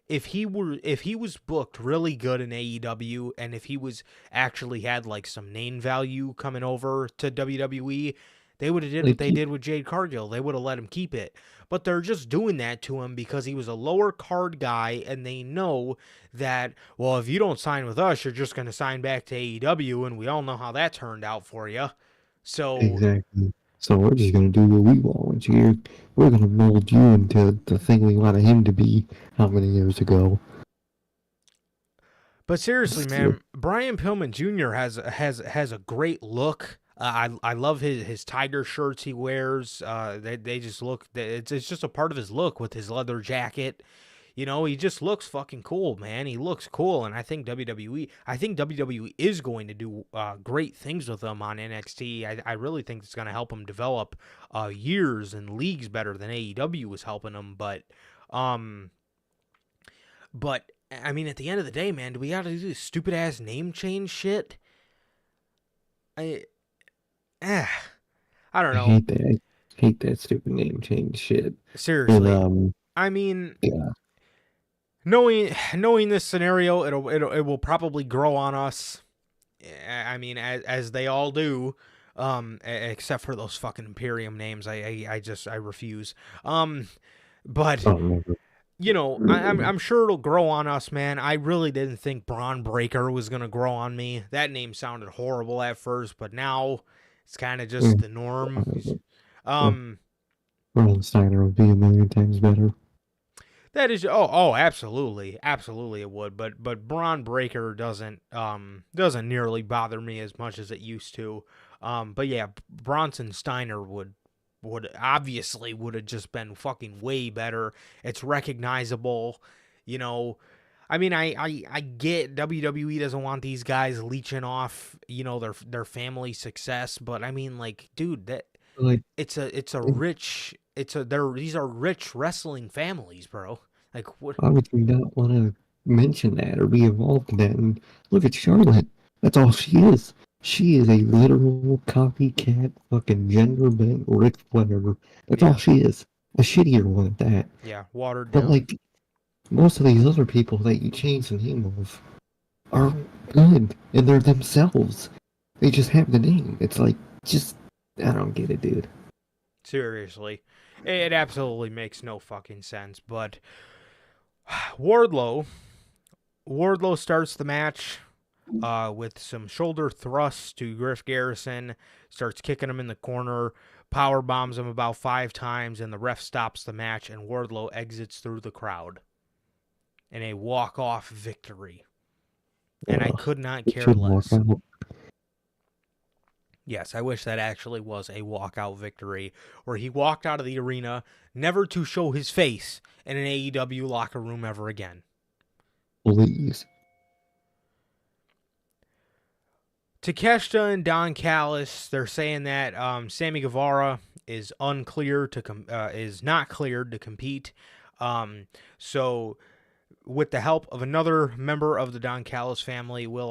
if he was booked really good in AEW, and if he was actually had like some name value coming over to WWE, they would have did what Like, they did with Jade Cargill. They would have let him keep it. But they're just doing that to him because he was a lower card guy, and they know that, well, if you don't sign with us, you're just going to sign back to AEW, and we all know how that turned out for you. So, exactly. So we're just gonna do what we want here. We're gonna mold you into the thing we wanted him to be how many years ago. but seriously, man, Brian Pillman Jr. has a great look. I love his tiger shirts he wears. They just look. It's just a part of his look with his leather jacket. You know, he just looks fucking cool, man. He looks cool, and I think WWE is going to do great things with him on NXT. I really think it's going to help him develop years and leagues better than AEW was helping him. Um, but I mean, at the end of the day, man, do we got to do this stupid ass name change shit? I, eh, I don't I know. hate that. I hate that stupid name change shit. And Seriously, I mean, yeah, knowing this scenario, it will probably grow on us. I mean, as they all do, except for those fucking Imperium names. I refuse. But oh never. you know, I'm sure it'll grow on us, man. I really didn't think Braun Breaker was gonna grow on me. That name sounded horrible at first, but now it's kind of just the norm. Um, Ron Steiner would be a million times better. that is oh absolutely, absolutely it would, but Braun Breaker doesn't nearly bother me as much as it used to. But yeah, Bronson Steiner would obviously would have just been fucking way better. It's recognizable, you know. I mean, I get WWE doesn't want these guys leeching off, you know, their family success, but I mean, like, dude, that Like, it's a rich these are rich wrestling families, bro. Like what? why would you not want to mention that or be involved in that? And look at Charlotte. That's all she is. She is a literal copycat, fucking gender bent Ric Flair. That's all Yeah, she is. A shittier one at that. yeah, watered But down. like most of these other people that you change the name of are good and they're themselves. They just have the name. It's like just I don't get it, dude. Seriously, it absolutely makes no fucking sense. But Wardlow, Wardlow starts the match with some shoulder thrusts to Griff Garrison, starts kicking him in the corner, power bombs him about 5 times, and the ref stops the match, and Wardlow exits through the crowd in a walk-off victory. And I could not It care should walk less. out. Yes, I wish that actually was a walkout victory where he walked out of the arena never to show his face in an AEW locker room ever again. Please. Takeshita and Don Callis, they're saying that Sammy Guevara is is not cleared to compete. So with the help of another member of the Don Callis family, Will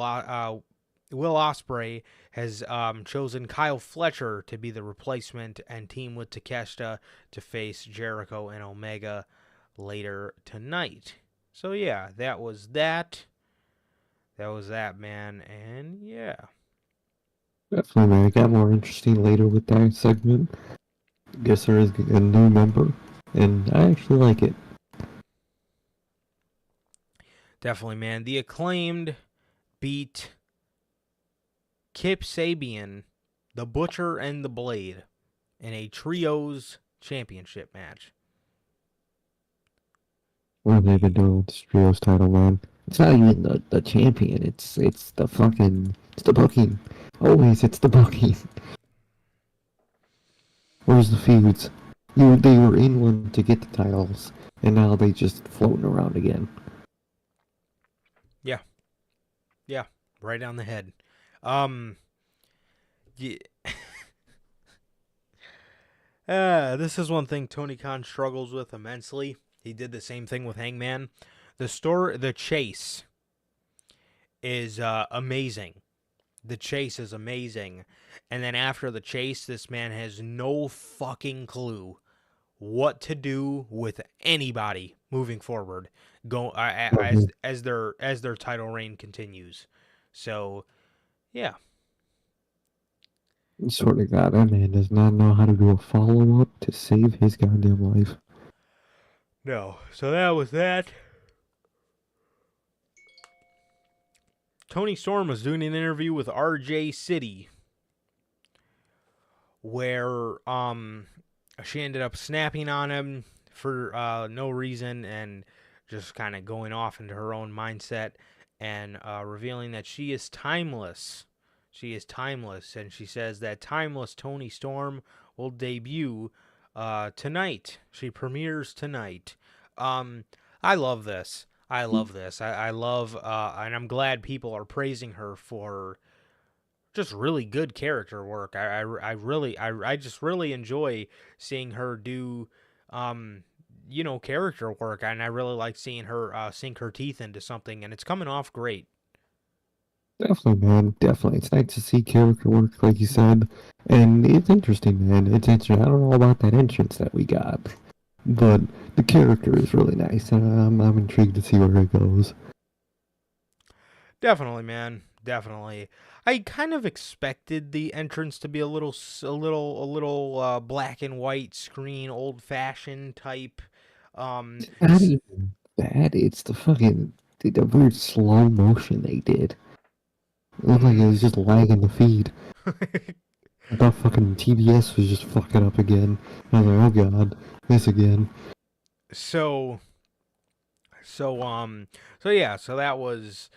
Ospreay has chosen Kyle Fletcher to be the replacement and team with Takeshita to face Jericho and Omega later tonight. So yeah, that was that. That was that, man. And yeah. Definitely, man. It got more interesting later with that segment. Guess there is a new member, and I actually like it. Definitely, man. The Acclaimed beat Kip Sabian, the Butcher, and the Blade in a Trios Championship match. What have they been doing with this trios title, man? It's not even the champion. It's the fucking it's the booking. Always, it's the booking. Where's the feuds? They were in one to get the titles, and now they just floating around again. Yeah. Yeah. Right on the head. Um. Yeah. This is one thing Tony Khan struggles with immensely. He did the same thing with Hangman. The chase is amazing. The chase is amazing. And then after the chase, this man has no fucking clue what to do with anybody moving forward. Go as their title reign continues. So yeah, I swear to God, that man does not know how to do a follow up to save his goddamn life. no. So that was that. Tony Storm was doing an interview with RJ City, where she ended up snapping on him for no reason and just kind of going off into her own mindset and revealing that she is timeless. She is timeless, and she says that timeless Tony Storm will debut tonight. She premieres tonight. I love this. I love this. I love, and I'm glad people are praising her for just really good character work. I just really enjoy seeing her do, character work, and I really like seeing her sink her teeth into something, and it's coming off great. Definitely, man. Definitely. It's nice to see character work, like you said. And it's interesting, man. It's interesting. I don't know about that entrance that we got, but the character is really nice. I'm intrigued to see where it goes. Definitely, man. Definitely. I kind of expected the entrance to be a little black and white screen, old fashioned type. Um, It's not even bad. It's the weird slow motion they did. It looked like it was just lagging the feed. I thought fucking TBS was just fucking up again. I was like, oh god, this again. so so so yeah, so that was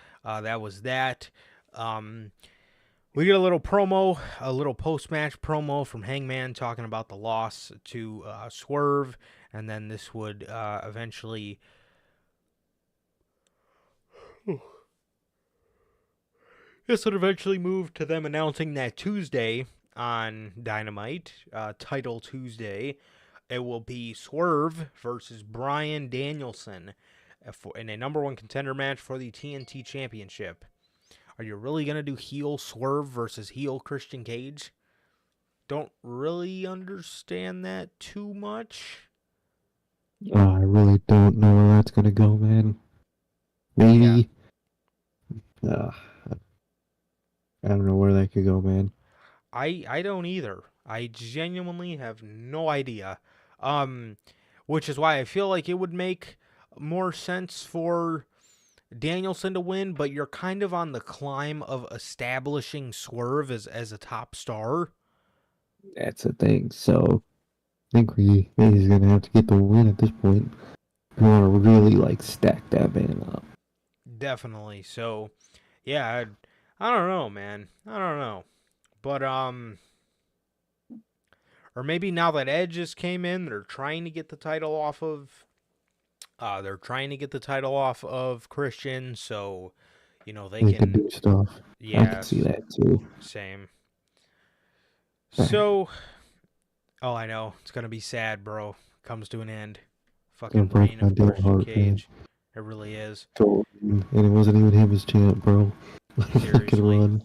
that. Um, we get a little promo, a little post match promo from Hangman talking about the loss to Swerve, and then this would eventually. This would eventually move to them announcing that Tuesday on Dynamite, Title Tuesday, it will be Swerve versus Bryan Danielson in a number one contender match for the TNT Championship. Are you really going to do heel Swerve versus heel Christian Cage? Don't really understand that too much. I really don't know where that's gonna go, man. Yeah, Maybe. Uh, I don't know where that could go, man. I don't either. I genuinely have no idea. Um, which is why I feel like it would make more sense for Danielson to win, but you're kind of on the climb of establishing Swerve as a top star. That's the thing. So I think he's gonna have to get the win at this point. We want to really like stack that man up. Definitely. So, yeah, I don't know, man. I don't know. But or maybe now that Edge just came in, they're trying to get the title off of Christian, so they They could can. do stuff. I could see Yes, that too. same. So, oh, I know it's gonna be sad, bro. Comes to an end. Gonna Fucking break reign my of damn Christian heart, man. Cage. It really is. So, and it wasn't even him as champ, bro. Let him fucking Seriously. run.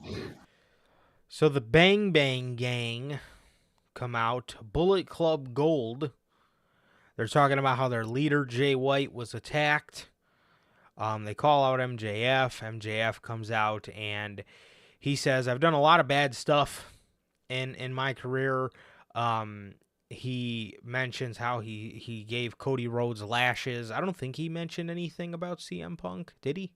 So the Bang Bang Gang come out. Bullet Club Gold. They're talking about how their leader Jay White was attacked. They call out MJF. MJF comes out and he says, "I've done a lot of bad stuff in my career." He mentions how he gave Cody Rhodes lashes. I don't think he mentioned anything about CM Punk, did he?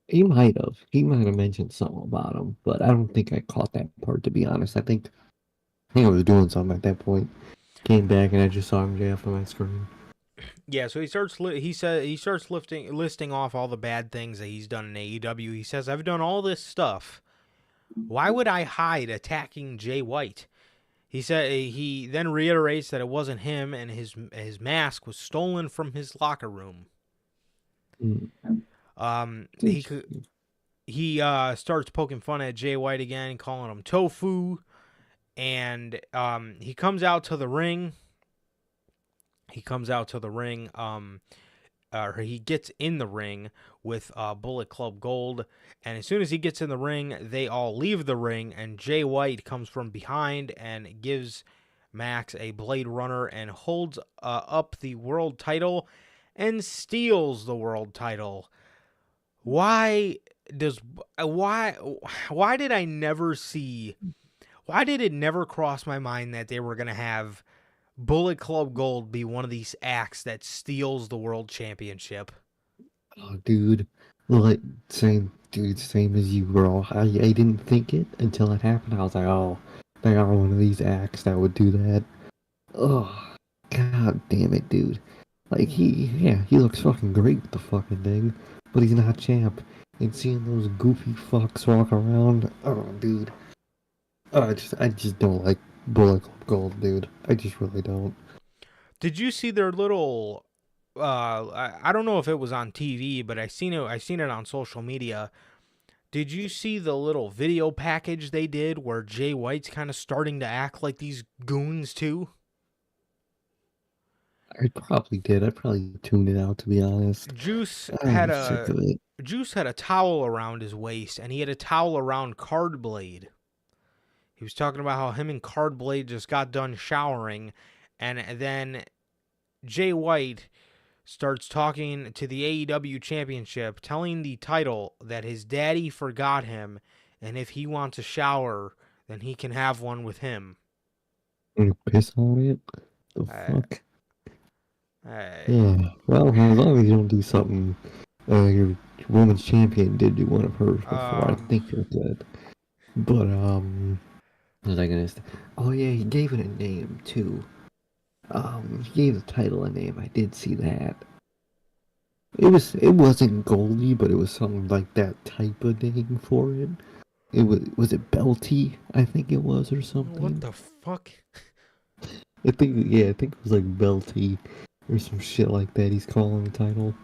He might have. He might have mentioned something about him, but I don't think I caught that part, to be honest. I think I was doing something at that point. Came back and I just saw MJF on my screen. Yeah, so he starts listing off all the bad things that he's done in AEW. He says, "I've done all this stuff. Why would I hide attacking Jay White?" He then reiterates that it wasn't him, and his mask was stolen from his locker room. Mm. Um, It's he interesting. he starts poking fun at Jay White again, calling him tofu, and he comes out to the ring. He comes out to the ring. Or he gets in the ring with Bullet Club Gold, and as soon as he gets in the ring, they all leave the ring, and Jay White comes from behind and gives Max a Blade Runner and holds up the world title and steals the world title. Why does why why did I never see? Why did it never cross my mind that they were gonna have Bullet Club Gold be one of these acts that steals the world championship? Oh, dude. Like, same as you, bro. I didn't think it until it happened. I was like, oh, they are one of these acts that would do that. Oh, god damn it, dude. Like, he looks fucking great with the fucking thing, but he's not champ. And seeing those goofy fucks walk around, oh, dude. Oh, I just don't like Bullet Club Gold, dude. I just really don't. Did you see their little? I don't know if it was on TV, but I seen it. I seen it on social media. Did you see the little video package they did where Jay White's kind of starting to act like these goons too? I probably did. I probably tuned it out, to be honest. Juice I'm had sick a of it. Juice had a towel around his waist, and he had a towel around Cardblade. He was talking about how him and Cardblade just got done showering, and then Jay White starts talking to the AEW championship, telling the title that his daddy forgot him, and if he wants a shower, then he can have one with him. I'm gonna piss on it? The Uh, fuck? uh, Yeah. Well, as long as you don't do something your women's champion did to one of hers before, I um, think you're good. But what was I gonna say? Oh yeah, he gave it a name too. He gave the title a name. I did see that. It wasn't Goldie, but it was something like that type of name for it. Was it Belty? I think it was, or what something. the fuck? I think it was like Belty or some shit like that. He's calling the title.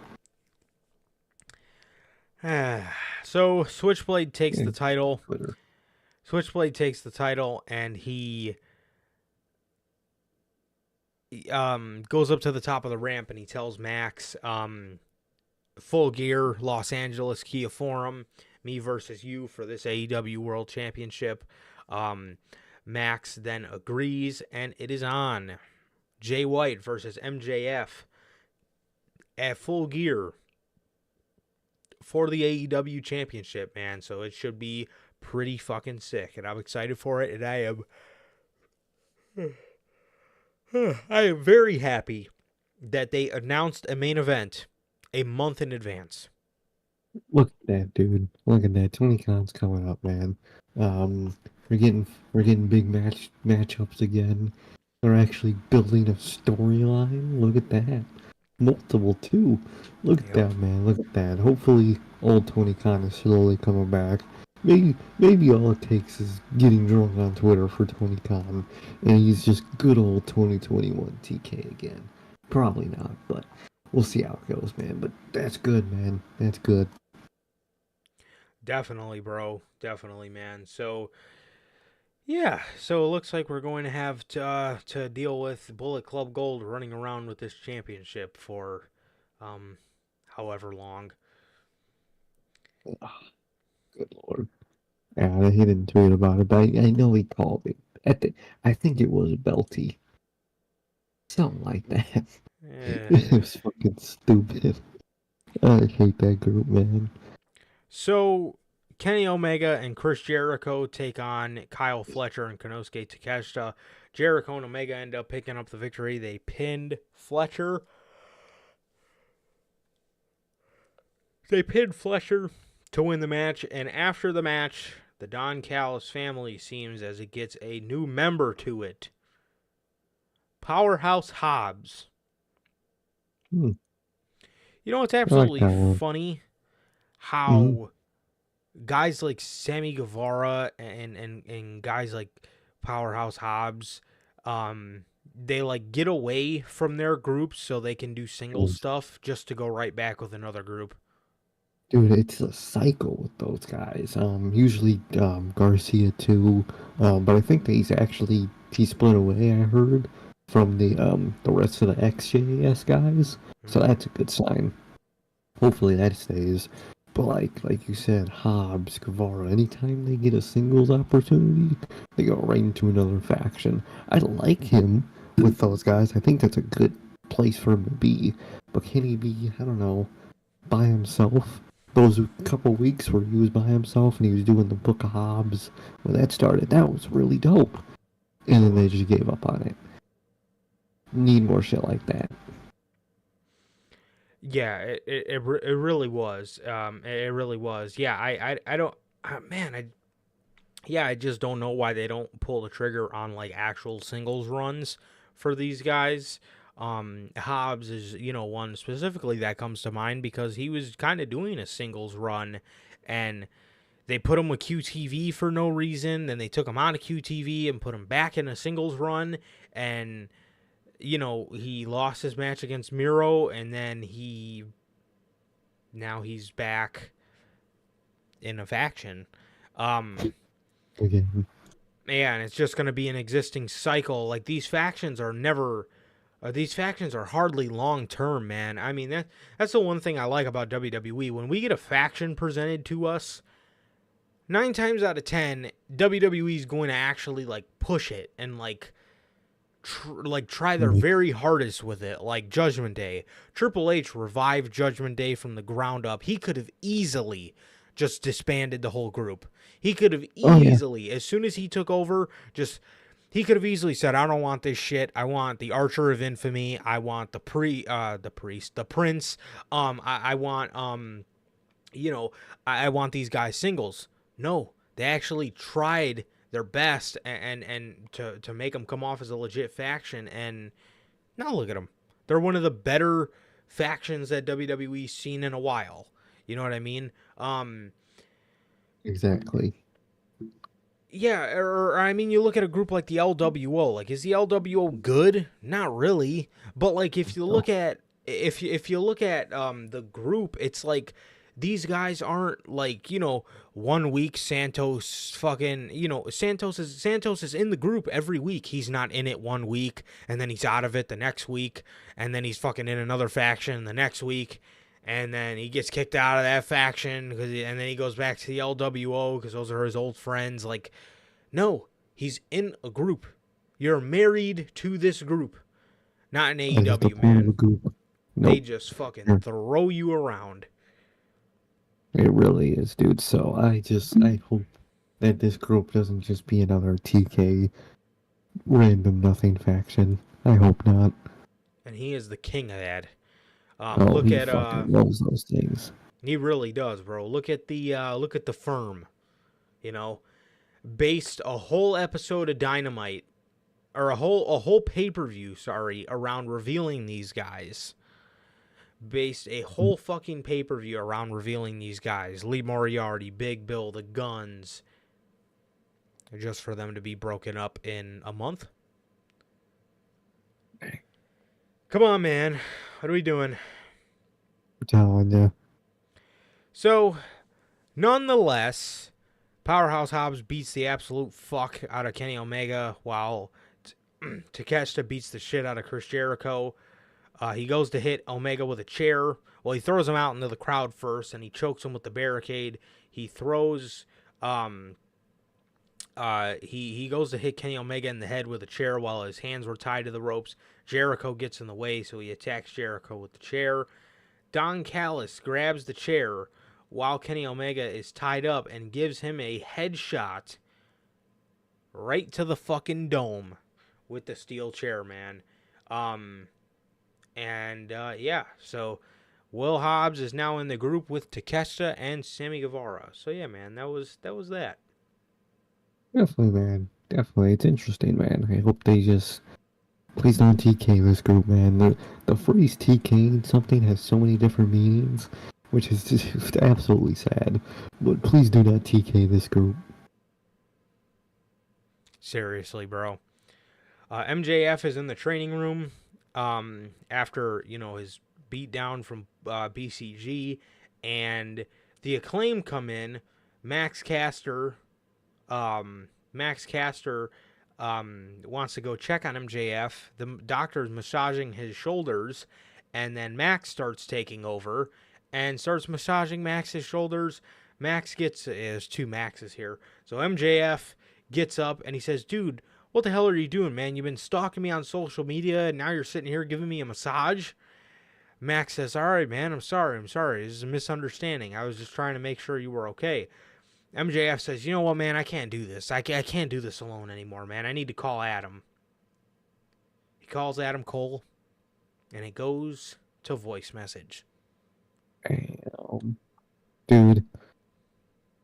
So Switchblade takes Yeah, the title. Twitter. Switchblade takes the title, and he goes up to the top of the ramp, and he tells Max, Full Gear, Los Angeles Kia Forum, me versus you for this AEW World Championship. Um, Max then agrees, and it is on. Jay White versus MJF at Full Gear for the AEW Championship, man. So it should be pretty fucking sick, and I'm excited for it, and I am very happy that they announced a main event a month in advance. Look at that, dude. Look at that. 20Con's coming up, man. Um, we're getting big matchups again. They're actually building a storyline. Look at that. Multiple too. Look at Yep. that, man. Look at that. Hopefully, old Tony Khan is slowly coming back. Maybe all it takes is getting drunk on Twitter for Tony Khan, and he's just good old 2021 TK again. Probably not, but we'll see how it goes, man. But that's good, man. That's good. Definitely, bro. Definitely, man. So, yeah. So it looks like we're going to have to deal with Bullet Club Gold running around with this championship for um however long. Ah, good lord. Yeah, he didn't tweet about it, but I know he called it. I think it was Belty. Something like that. Eh. It was fucking stupid. I hate that group, man. So Kenny Omega and Chris Jericho take on Kyle Fletcher and Konosuke Takeshita. Jericho and Omega end up picking up the victory. They pinned Fletcher. They pinned Fletcher to win the match, and after the match, the Don Callis family seems as it gets a new member to it. Powerhouse Hobbs. Hmm, You know, it's I like absolutely that one. funny Hmm. how guys like Sammy Guevara and guys like Powerhouse Hobbs, they like get away from their groups so they can do single stuff just to go right back with another group. Dude, it's a cycle with those guys. Usually Garcia too, but I think that he split away. I heard from the rest of the XJS guys, so Mm-hmm. that's a good sign. Hopefully that stays. But like you said, Hobbs, Guevara, anytime they get a singles opportunity, they go right into another faction. I like him with those guys. I think that's a good place for him to be. But can he be, I don't know, by himself? Those couple weeks where he was by himself and he was doing the Book of Hobbs, when that started, that was really dope. And then they just gave up on it. Need more shit like that. Yeah, it really was. It really was. Yeah, I don't. Man, I just don't know why they don't pull the trigger on like actual singles runs for these guys. Hobbs is, one specifically that comes to mind because he was kind of doing a singles run, and they put him with QTV for no reason. Then they took him out of QTV and put him back in a singles run, and he lost his match against Miro, and then now he's back in a faction. Again. And it's just going to be an existing cycle. Like these factions are hardly long term, man. I mean that's the one thing I like about WWE. When we get a faction presented to us, 9 times out of 10, WWE is going to actually like push it and like try their very hardest with it. Like Judgment Day, Triple H revived Judgment Day from the ground up. He could have easily just disbanded the whole group. He could have easily, as soon as he took over, he could have easily said, "I don't want this shit. I want the Archer of Infamy. I want the Prince. I want I want these guys singles." No, they actually tried their best and to make them come off as a legit faction, and now look at them. They're one of the better factions that WWE's seen in a while. You know what I mean? Exactly. Yeah, or I mean, you look at a group like the LWO. Like, is the LWO good? Not really. But like, if you look at the group, it's like these guys aren't like 1 week Santos fucking Santos is in the group every week. He's not in it 1 week and then he's out of it the next week and then he's fucking in another faction the next week. And then he gets kicked out of that faction and then he goes back to the LWO because those are his old friends. Like, no, he's in a group. You're married to this group, not in AEW, man. Nope. They just fucking throw you around. It really is, dude. So I hope that this group doesn't just be another TK random nothing faction. I hope not. And he is the king of that. He fucking loves those things. He really does, bro. Look at the Firm. Based a whole episode of Dynamite or a whole pay-per-view, around revealing these guys. Based a whole fucking pay-per-view around revealing these guys. Lee Moriarty, Big Bill, the Guns. Just for them to be broken up in a month. Come on, man. What are we doing? I'm telling you. So, nonetheless, Powerhouse Hobbs beats the absolute fuck out of Kenny Omega while Takeshita beats the shit out of Chris Jericho. He goes to hit Omega with a chair. Well, he throws him out into the crowd first, and he chokes him with the barricade. He throws... he goes to hit Kenny Omega in the head with a chair while his hands were tied to the ropes. Jericho gets in the way, so he attacks Jericho with the chair. Don Callis grabs the chair while Kenny Omega is tied up and gives him a headshot right to the fucking dome with the steel chair, man. So Will Hobbs is now in the group with Takeshita and Sammy Guevara. So yeah, man, that was that. Definitely, man. Definitely. It's interesting, man. I hope they just... Please don't TK this group, man. The phrase TK something has so many different meanings, which is just absolutely sad. But please do not TK this group. Seriously, bro. MJF is in the training room after, his beatdown from BCG, and the Acclaim come in. Max Caster, Max Caster wants to go check on MJF. The doctor's massaging his shoulders, and then Max starts taking over and starts massaging Max's shoulders. Max gets, there's two Maxes here. So MJF gets up and he says, dude, what the hell are you doing, man? You've been stalking me on social media, and now you're sitting here giving me a massage? Max says, all right, man, I'm sorry. This is a misunderstanding. I was just trying to make sure you were okay. MJF says, you know what, man, I can't do this. I can't do this alone anymore, man. I need to call Adam. He calls Adam Cole, and it goes to voice message. Damn. Dude,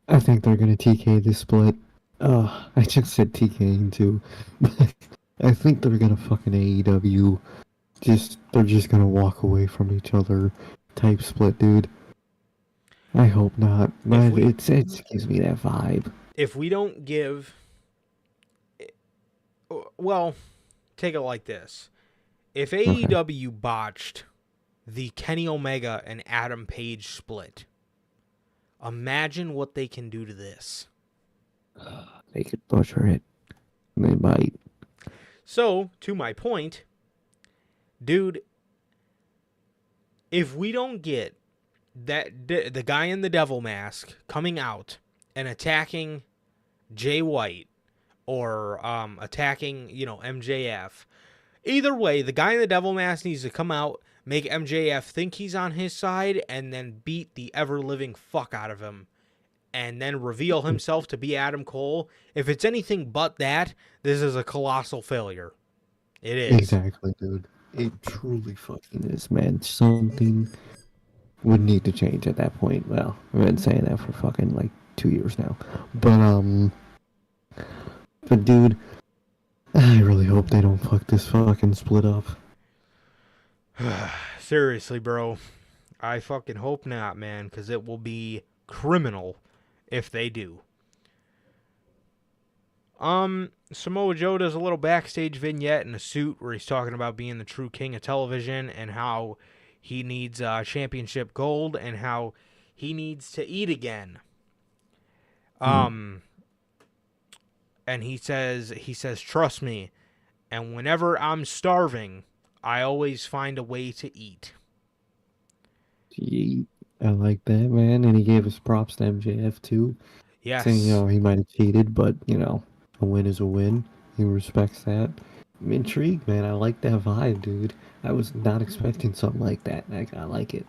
I think they're going to TK this split. I just said TKing too. I think they're going to fucking AEW. They're just going to walk away from each other type split, dude. I hope not. But it gives me that vibe. If we don't give... Well, take it like this. If AEW botched the Kenny Omega and Adam Page split, imagine what they can do to this. They could butcher it. They might. So, to my point, dude, if we don't get the guy in the devil mask coming out and attacking Jay White or attacking, MJF, either way, the guy in the devil mask needs to come out, make MJF think he's on his side, and then beat the ever-living fuck out of him, and then reveal himself to be Adam Cole. If it's anything but that, this is a colossal failure. It is. Exactly, dude. It truly fucking is, man. Something would need to change at that point. Well, I've been saying that for fucking like 2 years now. But dude, I really hope they don't fuck this fucking split up. Seriously, bro. I fucking hope not, man, because it will be criminal if they do. Samoa Joe does a little backstage vignette in a suit where he's talking about being the true king of television and how he needs championship gold and how he needs to eat again. And he says, trust me. And whenever I'm starving, I always find a way to eat. Gee, I like that, man. And he gave us props to MJF too. Yes. Saying, he might have cheated, but, a win is a win. He respects that. I'm intrigued, man. I like that vibe, dude. I was not expecting something like that. I like it.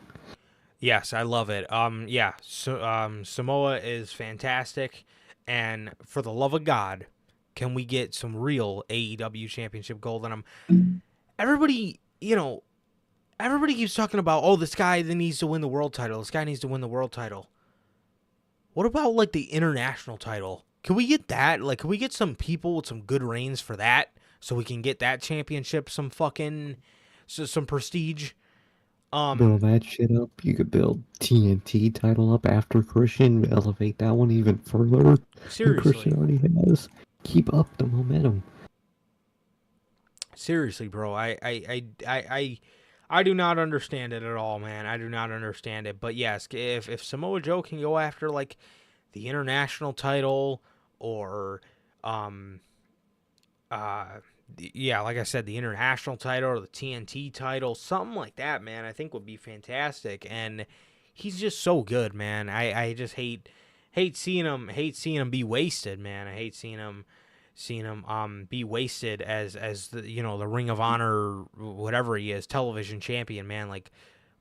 Yes, I love it. Samoa is fantastic. And for the love of God, can we get some real AEW championship gold? And everybody keeps talking about, this guy that needs to win the world title. This guy needs to win the world title. What about, the international title? Can we get that? Can we get some people with some good reigns for that so we can get that championship some prestige? Build that shit up. You could build TNT title up after Christian, elevate that one even further. Seriously. Christian already has. Keep up the momentum. Seriously, bro. I do not understand it at all, man. I do not understand it. But yes, if Samoa Joe can go after the international title or like I said, the international title or the TNT title, something like that, man, I think would be fantastic. And he's just so good, man. I just hate seeing him be wasted, man. I hate seeing him be wasted as the the Ring of Honor, whatever he is, television champion, man.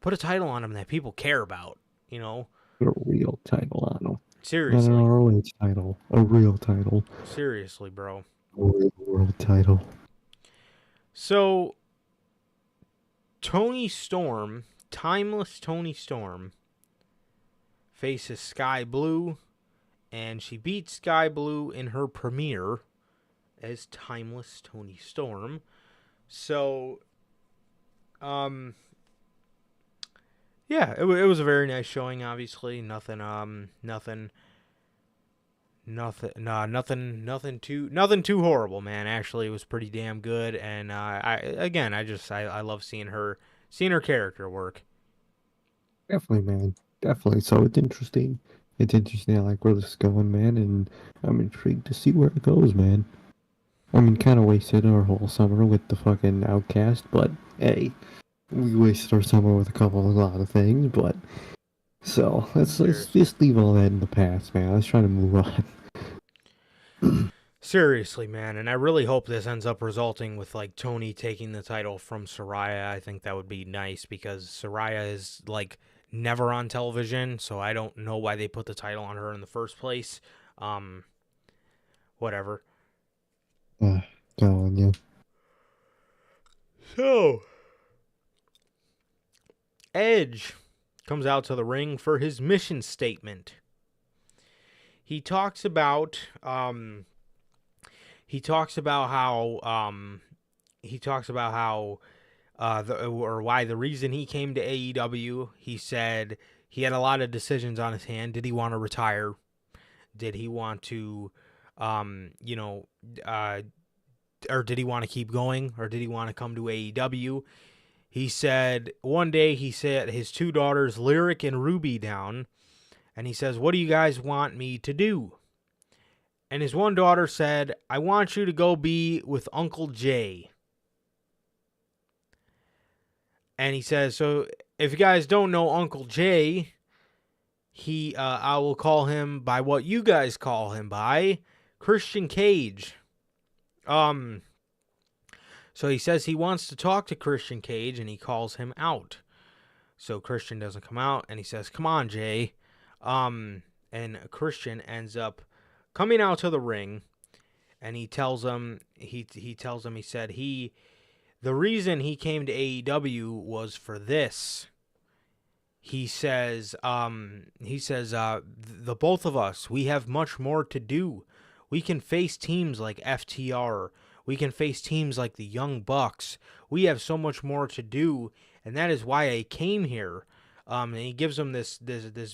Put a title on him that people care about, Put a real title on him. Seriously. Not an ROH title. A real title. Seriously, bro. A real world title. So, Toni Storm, timeless Toni Storm, faces Sky Blue, and she beat Sky Blue in her premiere as timeless Toni Storm. So, yeah, it was a very nice showing. Obviously, nothing Nothing too horrible, man. Actually, it was pretty damn good, and I love seeing her character work. Definitely, man. Definitely. So it's interesting. It's interesting. I like where this is going, man, and I'm intrigued to see where it goes, man. I mean, kind of wasted our whole summer with the fucking Outcast, but hey, we wasted our summer with a lot of things. But so let's Seriously. just leave all that in the past, man. Let's try to move on. Seriously, man, and I really hope this ends up resulting with like Tony taking the title from Soraya. I think that would be nice because Soraya is like never on television, so I don't know why they put the title on her in the first place. Um, Whatever. Uh, telling you. So, Edge comes out to the ring for his mission statement. He talks about he talks about how he talks about how or why the reason he came to AEW. He said he had a lot of decisions on his hand. Did he want to retire? Did he want to, um, you know, uh, or did he want to keep going, or did he want to come to AEW? He said one day he sat his two daughters, Lyric and Ruby, down, and he says, "What do you guys want me to do?" And his one daughter said, "I want you to go be with Uncle Jay." And he says, "So if you guys don't know Uncle Jay, I will call him by what you guys call him by, Christian Cage." Um, so he says he wants to talk to Christian Cage, and he calls him out. So Christian doesn't come out, and he says, "Come on, Jay." And Christian ends up coming out to the ring, and he tells him he said the reason he came to AEW was for this. He says the both of us, we have much more to do. We can face teams like FTR. We can face teams like the Young Bucks. We have so much more to do, and that is why I came here. And he gives them this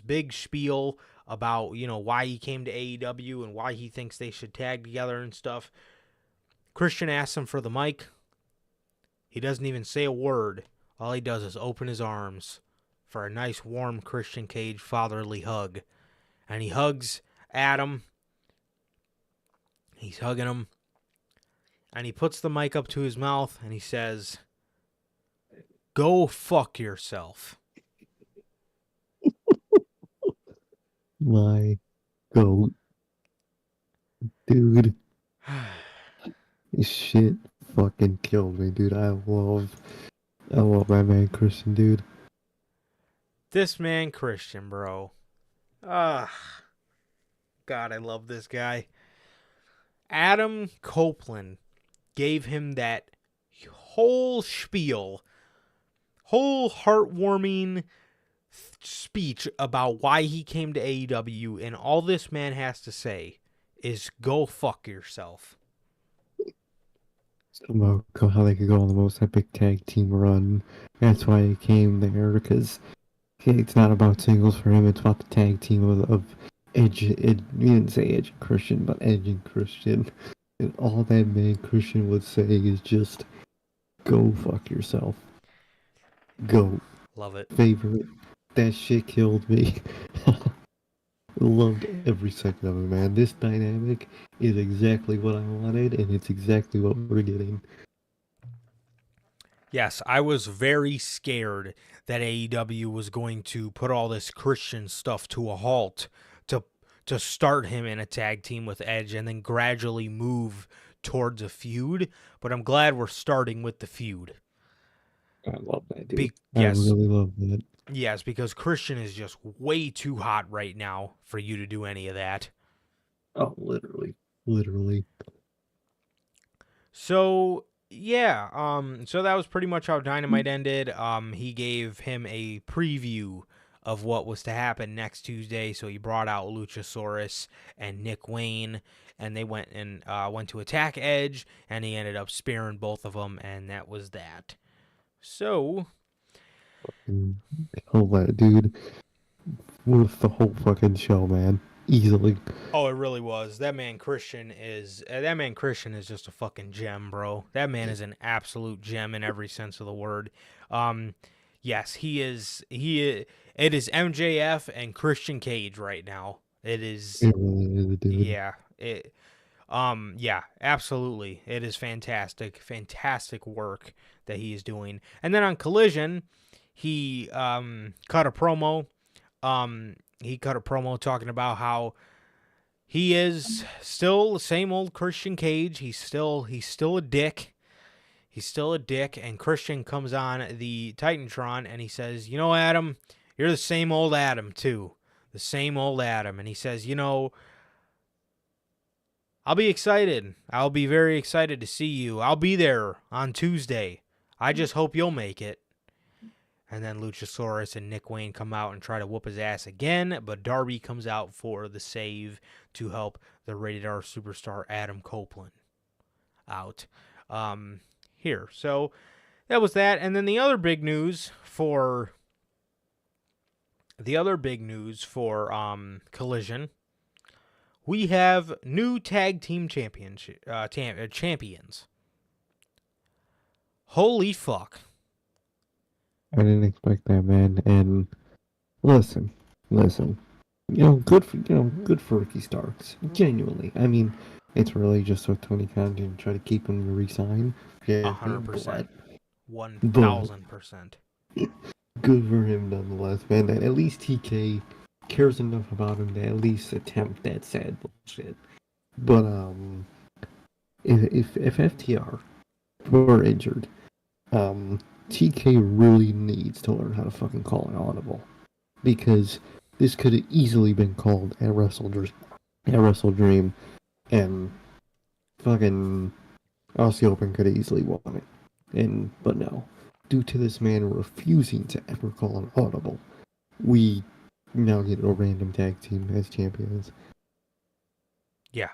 big spiel about why he came to AEW and why he thinks they should tag together and stuff. Christian asks him for the mic. He doesn't even say a word. All he does is open his arms for a nice, warm Christian Cage fatherly hug. And he hugs Adam. He's hugging him. And he puts the mic up to his mouth and he says, "Go fuck yourself." My goat, dude. This shit fucking killed me, dude. I love my man Christian, dude. This man, Christian, bro. Ah, God, I love this guy. Adam Copeland gave him that whole spiel, whole heartwarming speech about why he came to AEW, and all this man has to say is go fuck yourself. About how they could go on the most epic tag team run. That's why he came there, because it's not about singles for him, it's about the tag team of Edge. He didn't say Edge and Christian, but Edge and Christian. And all that man Christian would say is just, go fuck yourself. Go. Love it. Favorite. That shit killed me. Loved every second of it, man. This dynamic is exactly what I wanted, and it's exactly what we're getting. Yes, I was very scared that AEW was going to put all this Christian stuff to a halt to start him in a tag team with Edge and then gradually move towards a feud, but I'm glad we're starting with the feud. I love that, dude. I Yes. really love that. Yes, because Christian is just way too hot right now for you to do any of that. Oh, literally. Literally. So yeah, so that was pretty much how Dynamite ended. He gave him a preview of what was to happen next Tuesday. So he brought out Luchasaurus and Nick Wayne, and they went to attack Edge, and he ended up spearing both of them, and that was that. So Hold that, dude. With the whole fucking show, man. easily. Oh, it really was. That man Christian is just a fucking gem, bro. That man is an absolute gem in every sense of the word. Um, yes, he is. It is MJF and Christian Cage right now. It is. It really is, dude. Yeah. Yeah, absolutely. It is fantastic, fantastic work that he is doing. And then on Collision, he cut a promo. He cut a promo talking about how he is still the same old Christian Cage. He's still a dick. He's still a dick. And Christian comes on the Titantron and he says, "You know, Adam, you're the same old Adam too. The same old Adam." And he says, "You know, I'll be excited. I'll be very excited to see you. I'll be there on Tuesday. I just hope you'll make it." And then Luchasaurus and Nick Wayne come out and try to whoop his ass again, but Darby comes out for the save to help the Rated R superstar Adam Copeland out here. So that was that. And then the other big news for Collision, we have new tag team champions. Holy fuck. I didn't expect that, man. And listen, listen. Good for Ricky Starks. Genuinely. I mean, it's really just so Tony Khan can try to keep him to resign. Yeah, 100%. but 1000%. good for him nonetheless, man. And at least TK cares enough about him to at least attempt that sad bullshit. But if FTR were injured, TK really needs to learn how to fucking call an audible, because this could have easily been called at Wrestle Dream, and fucking Aussie Open could have easily won it. But no, due to this man refusing to ever call an audible, we now get a random tag team as champions. Yeah,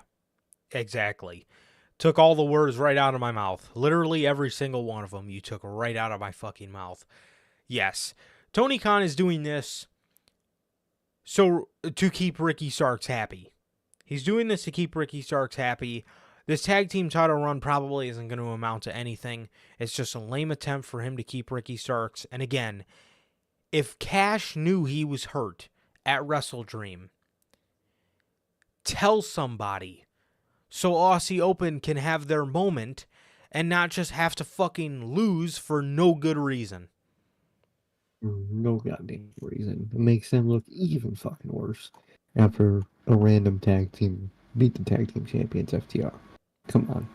exactly. Took all the words right out of my mouth. Literally every single one of them you took right out of my fucking mouth. Yes, Tony Khan is doing this to keep Ricky Starks happy. He's doing this to keep Ricky Starks happy. This tag team title run probably isn't going to amount to anything. It's just a lame attempt for him to keep Ricky Starks. And again, if Cash knew he was hurt at Wrestle Dream, tell somebody so Aussie Open can have their moment and not just have to fucking lose for no good reason. No goddamn reason. It makes them look even fucking worse after a random tag team beat the tag team champions FTR. Come on.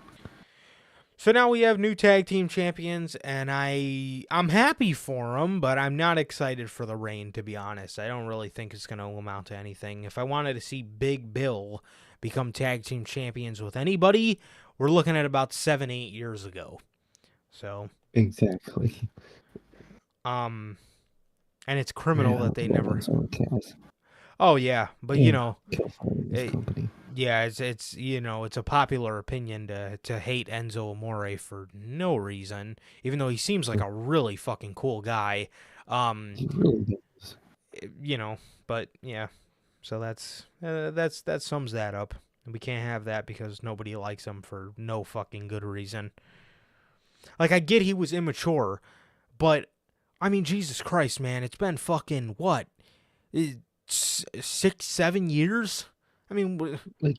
So now we have new tag team champions, and I'm happy for them, but I'm not excited for the reign, to be honest. I don't really think it's going to amount to anything. If I wanted to see Big Bill become tag team champions with anybody, we're looking at about 7-8 years ago. So Exactly. and it's criminal that they never. Oh yeah, but company. Yeah, it's it's a popular opinion to hate Enzo Amore for no reason, even though he seems like a really fucking cool guy. He really does. But yeah, so that sums that up. We can't have that because nobody likes him for no fucking good reason. Like, I get he was immature, but I mean, Jesus Christ, man, it's been fucking what, 6-7 years? I mean, like,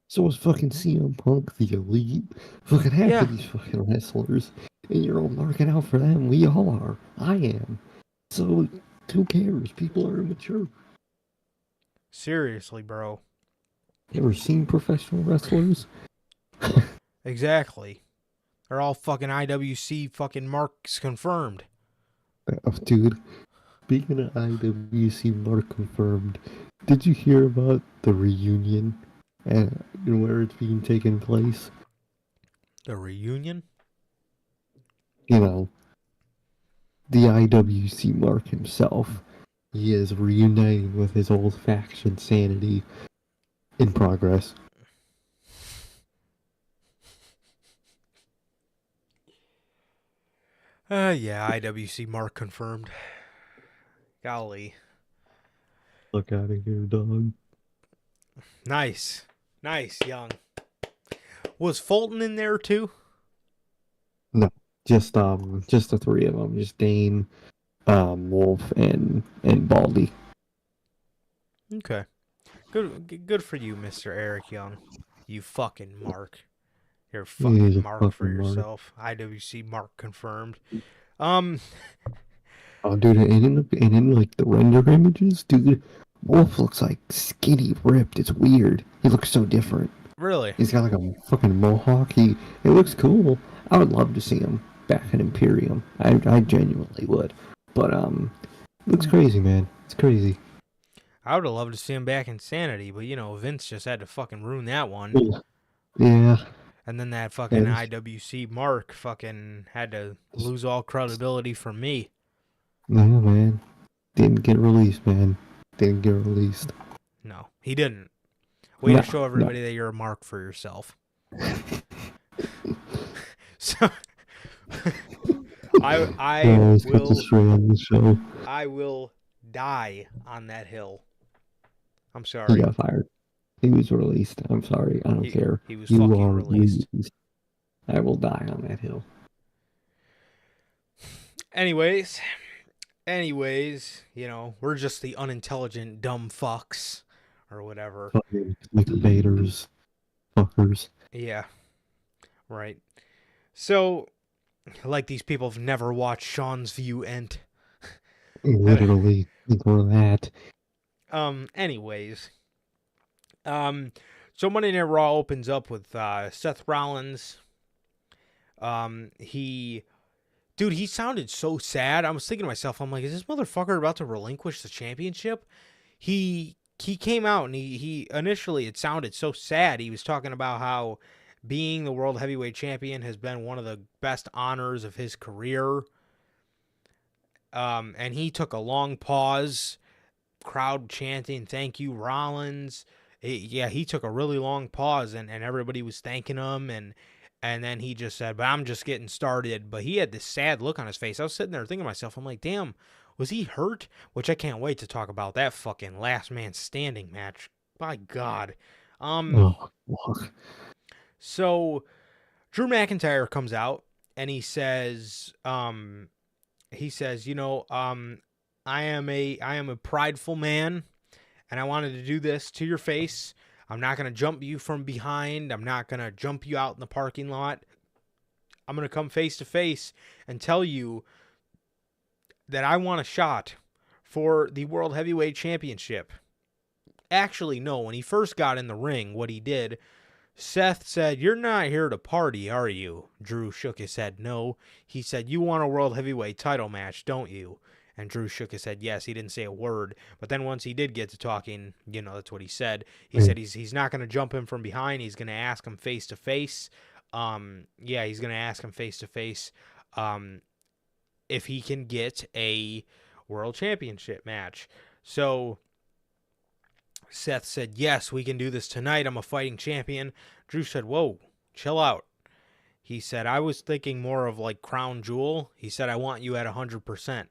so was fucking CM Punk, the Elite, fucking half of these fucking wrestlers, and you're all marking out for them. We all are. I am. So who cares? People are immature. Seriously, bro. You ever seen professional wrestlers? Exactly. They're all fucking IWC fucking marks confirmed. Dude, speaking of IWC mark confirmed, did you hear about the reunion and where it's being taken place? The reunion? The IWC Mark himself. He is reuniting with his old faction Sanity in progress. Yeah, IWC Mark confirmed. Golly. Look out of here, dog. Nice. Nice, Young. Was Fulton in there too? No, just the three of them, just Dane, Wolf, and Baldy. Okay. Good for you, Mr. Eric Young. You fucking mark. You're a fucking He's a mark for fucking mark. yourself. IWC mark confirmed. Um, Oh, dude, and in like the render images, dude, Wolf looks like skinny, ripped. It's weird. He looks so different. really? He's got like a fucking mohawk. It looks cool. I would love to see him back in Imperium. I genuinely would. But it looks crazy, man. It's crazy. I would have loved to see him back in Sanity, but Vince just had to fucking ruin that one. Yeah. And then that fucking And IWC Mark fucking had to lose all credibility from me. yeah, man. Didn't get released, man. Didn't get released. No, he didn't. Way No, to show no. everybody that you're a mark for yourself. So I Always cut the will string on the show. I will die on that hill. I'm He sorry. got fired. He was released. I'm sorry. I don't care. He was You fucking are released. I will die on that hill. Anyways, we're just the unintelligent dumb fucks or whatever. Fucking clickbaiters. Fuckers. Yeah. Right. So, like these people have never watched Sean's View Ent. Literally. Ignore that. Anyways. So Monday Night Raw opens up with Seth Rollins. He sounded so sad. I was thinking to myself, I'm like, is this motherfucker about to relinquish the championship? He came out and he initially, it sounded so sad. He was talking about how being the World Heavyweight Champion has been one of the best honors of his career. And he took a long pause, crowd chanting, "Thank you, Rollins." He took a really long pause, and everybody was thanking him, and then he just said, "But I'm just getting started." But he had this sad look on his face. I was sitting there thinking to myself, I'm like, damn, was he hurt? Which I can't wait to talk about that fucking last man standing match. By God. Oh, fuck. So Drew McIntyre comes out and he says, I am a prideful man, and I wanted to do this to your face. I'm not going to jump you from behind. I'm not going to jump you out in the parking lot. I'm going to come face to face and tell you that I want a shot for the World Heavyweight Championship. Actually, no. When he first got in the ring, what he did, Seth said, "You're not here to party, are you?" Drew shook his head, "No." He said, "You want a World Heavyweight title match, don't you?" And Drew shook his head, yes. He didn't say a word. But then once he did get to talking, that's what he said. He said he's not going to jump him from behind. He's going to ask him face to face. He's going to ask him face to face if he can get a World Championship match. So Seth said, "Yes, we can do this tonight. I'm a fighting champion." Drew said, "Whoa, chill out." He said, "I was thinking more of like Crown Jewel." He said, "I want you at 100%.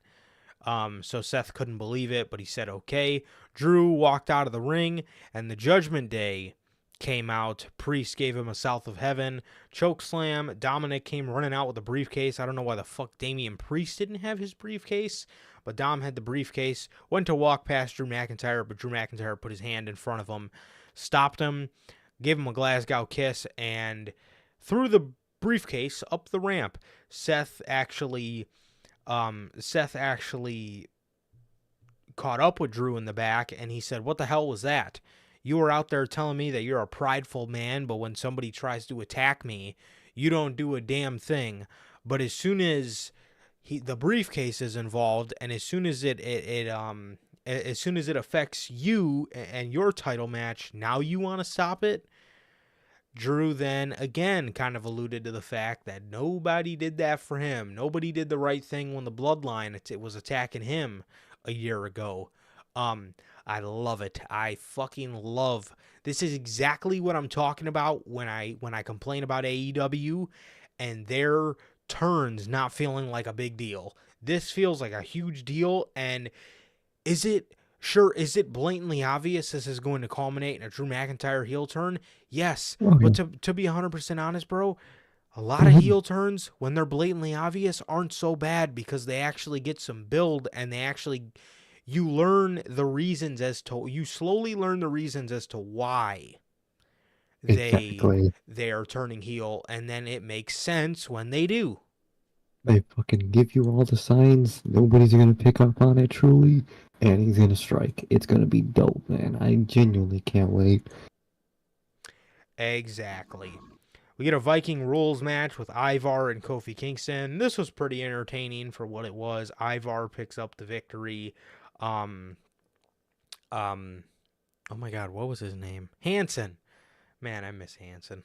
So Seth couldn't believe it, but he said, okay. Drew walked out of the ring, and the Judgment Day came out. Priest gave him a South of Heaven chokeslam. Dominic came running out with a briefcase. I don't know why the fuck Damian Priest didn't have his briefcase, but Dom had the briefcase. Went to walk past Drew McIntyre, but Drew McIntyre put his hand in front of him, stopped him, gave him a Glasgow kiss, and threw the briefcase up the ramp. Seth actually caught up with Drew in the back, and he said, "What the hell was that? You were out there telling me that you're a prideful man, but when somebody tries to attack me, you don't do a damn thing. But as soon as the briefcase is involved, and as soon as it affects you and your title match, now you want to stop it?" Drew then again kind of alluded to the fact that nobody did that for him. Nobody did the right thing when the Bloodline it was attacking him a year ago. I love it. I fucking love. This is exactly what I'm talking about when I complain about AEW and their turns not feeling like a big deal. This feels like a huge deal, and is it Sure, is it blatantly obvious this is going to culminate in a Drew McIntyre heel turn? Yes. Oh, But yeah. to be 100% honest, bro, a lot of Mhm. heel turns, when they're blatantly obvious, aren't so bad because they actually get some build and you learn the reasons you slowly learn the reasons as to why they Exactly. they are turning heel, and then it makes sense when they do. They fucking give you all the signs. Nobody's gonna pick up on it truly, and he's gonna strike. It's gonna be dope, man. I genuinely can't wait. Exactly. We get a Viking rules match with Ivar and Kofi Kingston. This was pretty entertaining for what it was. Ivar picks up the victory. Um, um, oh my God, what was his name? Hanson. Man, I miss Hanson.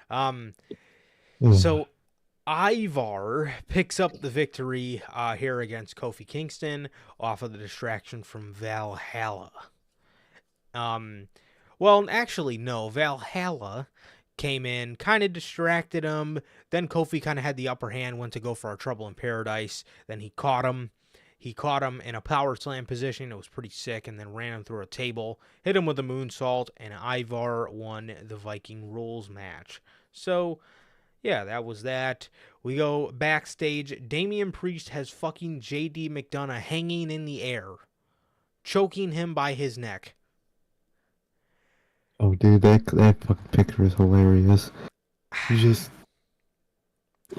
Um, Ugh. so Ivar picks up the victory here against Kofi Kingston off of the distraction from Valhalla. Um, well, actually, no. Valhalla came in, kind of distracted him. Then Kofi kind of had the upper hand, went to go for a Trouble in Paradise. Then he caught him. He caught him in a power slam position. It was pretty sick, and then ran him through a table, hit him with a moonsault, and Ivar won the Viking Rules match. So, yeah, that was that. We go backstage. Damian Priest has fucking JD McDonough hanging in the air, choking him by his neck. Oh, dude, that fucking picture is hilarious. You just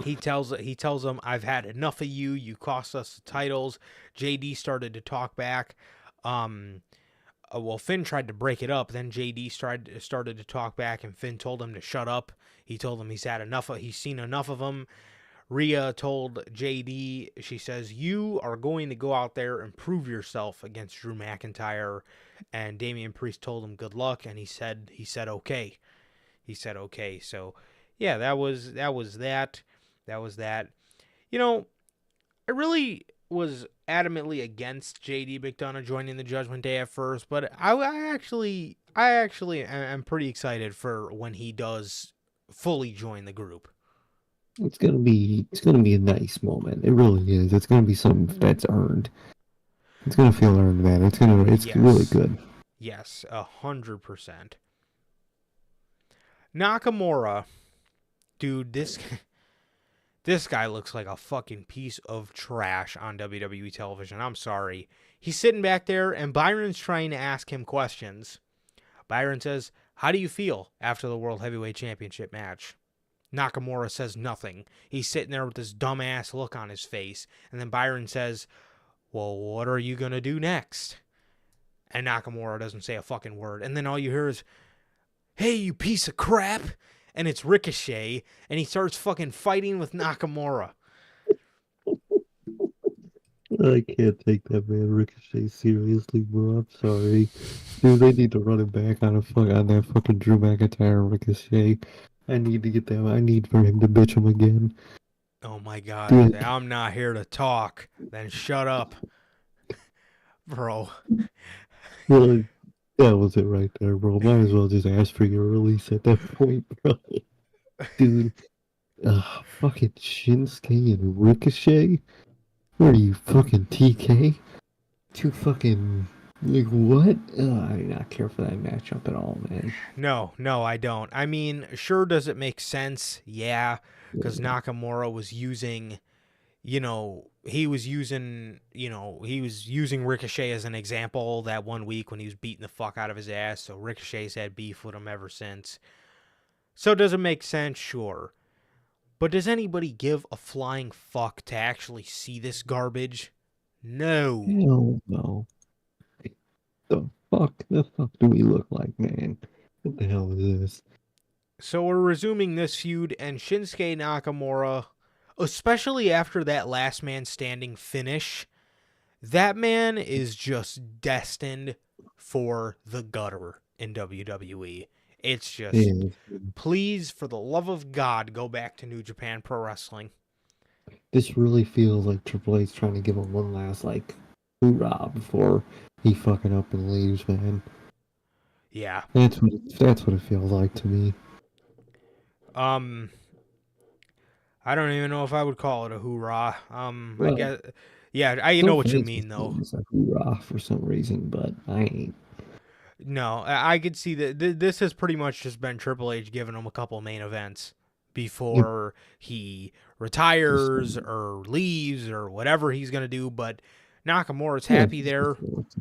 He tells him, "I've had enough of you. You cost us the titles." JD started to talk back. Um, well, Finn tried to break it up. Then JD started to talk back, and Finn told him to shut up. He told him he's seen enough of him. Rhea told JD, she says, "You are going to go out there and prove yourself against Drew McIntyre." And Damian Priest told him good luck, and he said okay. He said okay. So yeah, that. That was that. You know, I really was adamantly against JD McDonough joining the Judgment Day at first, but I actually am pretty excited for when he does fully join the group. it's gonna be a nice moment. It really is. It's gonna be something that's earned. It's gonna feel earned, man. It's really Yes, good. yes, 100%. Nakamura, dude, this guy looks like a fucking piece of trash on WWE television. I'm sorry. He's sitting back there, and Byron's trying to ask him questions. Byron says, "How do you feel after the World Heavyweight Championship match?" Nakamura says nothing. He's sitting there with this dumbass look on his face. And then Byron says, "Well, what are you going to do next?" And Nakamura doesn't say a fucking word. And then all you hear is, "Hey, you piece of crap." And it's Ricochet. And he starts fucking fighting with Nakamura. I can't take that man Ricochet seriously, bro. I'm sorry. Dude, they need to run it back on that fucking Drew McIntyre Ricochet. I need to get that. I need for him to bitch him again. Oh my God. He's like, Dude, "I'm not here to talk." Then shut up, bro. really, that was it right there, bro. Might as well just ask for your release at that point, bro. Dude, fucking Shinsuke and Ricochet? What are you, fucking TK? Two fucking, like, what? I do not care for that matchup at all, man. No, I don't. I mean, sure, does it make sense? Yeah, because Yeah. Nakamura was using, he was using Ricochet as an example that one week when he was beating the fuck out of his ass. So Ricochet's had beef with him ever since. So does it make sense? Sure. But does anybody give a flying fuck to actually see this garbage? No. Hell no. The fuck do we look like, man? What the hell is this? So we're resuming this feud, and Shinsuke Nakamura, especially after that last man standing finish, that man is just destined for the gutter in WWE. It's just, Man, please, for the love of God, go back to New Japan Pro Wrestling. this really feels like Triple H trying to give him one last, like, hoorah before he fucking up and leaves, man. Yeah. That's what it feels like to me. Um, I don't even know if I would call it a hoorah. I Well, guess Yeah, I know Some what you fans mean just though. think it's a hoorah for some reason, but I ain't. No, I could see that this has pretty much just been Triple H giving him a couple main events It before he just, retires or leaves or whatever he's going to do. But Nakamura's yeah, happy just there. before it's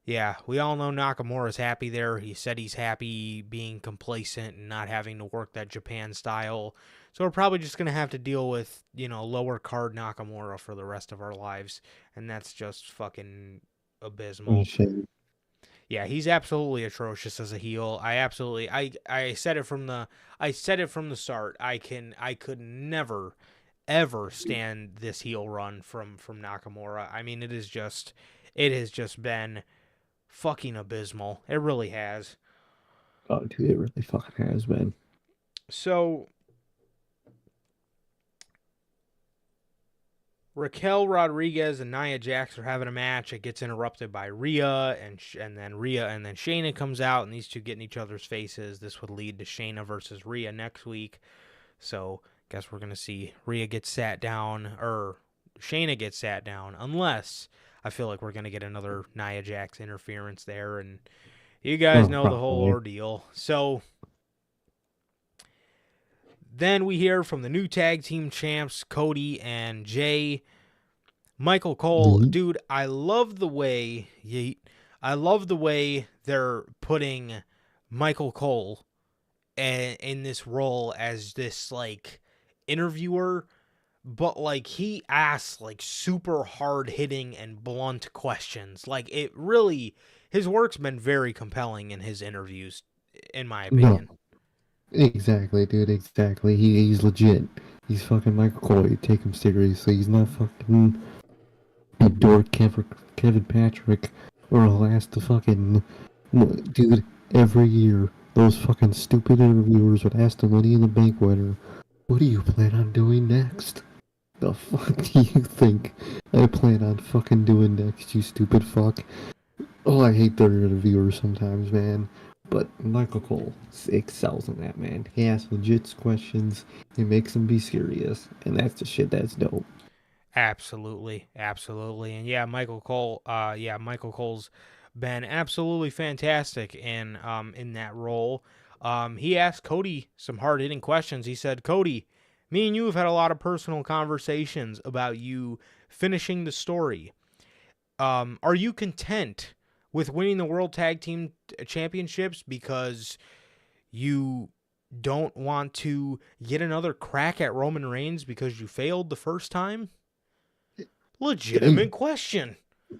Yeah, we all know Nakamura's happy there. He said he's happy being complacent and not having to work that Japan style. So we're probably just going to have to deal with, lower card Nakamura for the rest of our lives. And that's just fucking a abysmal. shame. Yeah, he's absolutely atrocious as a heel. I said it from the start. I could never ever stand this heel run from Nakamura. I mean, it has just been fucking abysmal. It really has. Oh, dude, it really fucking has been. So Raquel Rodriguez and Nia Jax are having a match. It gets interrupted by Rhea, and then Shayna comes out, and these two get in each other's faces. This would lead to Shayna versus Rhea next week. So guess we're gonna see Rhea get sat down, or Shayna get sat down, unless I feel like we're gonna get another Nia Jax interference there, and you guys Oh, know the whole probably. ordeal. So then we hear from the new tag team champs, Cody and Jay. Michael Cole, Mhm. dude, I love the way they're putting Michael Cole in this role as this like interviewer, but like he asks like super hard hitting and blunt questions. Like it really, his work's been very compelling in his interviews, in my No, opinion. exactly, dude, exactly. He's legit. He's fucking Michael Cole. You take him seriously. He's not fucking a dork Kevin Patrick or a last to fucking. Dude, every year, those fucking stupid interviewers would ask the Money in the Bank winner, what do you plan on doing next? The fuck do you think I plan on fucking doing next, you stupid fuck? Oh, I hate their interviewers sometimes, man. But Michael Cole excels in that, man. He asks legit questions, he makes them be serious, and that's the shit that's dope. Absolutely, absolutely, and yeah, Michael Cole's been absolutely fantastic in that role. He asked Cody some hard hitting questions. He said, "Cody, me and you have had a lot of personal conversations about you finishing the story. Are you content with winning the World Tag Team Championships because you don't want to get another crack at Roman Reigns because you failed the first time?" Hey, Legitimate question.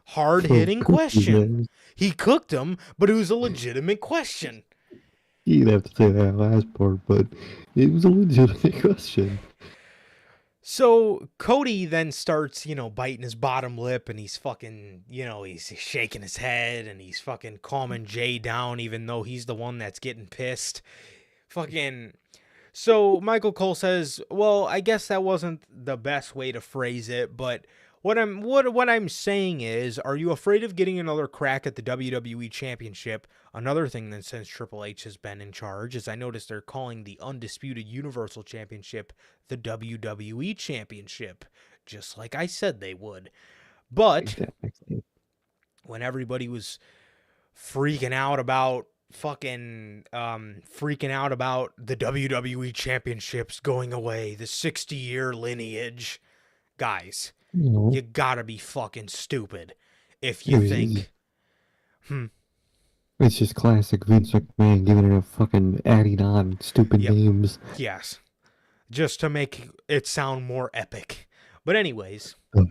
Hard for hitting cookies, question. man. He cooked him, but it was a legitimate question. You'd have to say that last part, but it was a legitimate question. So Cody then starts, biting his bottom lip and he's fucking, he's shaking his head and he's fucking calming Jay down even though he's the one that's getting pissed. Fucking. So Michael Cole says, "Well, I guess that wasn't the best way to phrase it, but what I'm saying is, are you afraid of getting another crack at the WWE Championship? Another thing that since Triple H has been in charge is I noticed they're calling the Undisputed Universal Championship the WWE Championship, just like I said they would. But Exactly. when everybody was freaking out about the WWE championships going away, the 60-year lineage. Guys, You know, you gotta be fucking stupid if it you was easy. think, hmm, It's just classic Vince McMahon giving it a fucking adding on stupid yep, names. yes, just to make it sound more epic. But anyways, The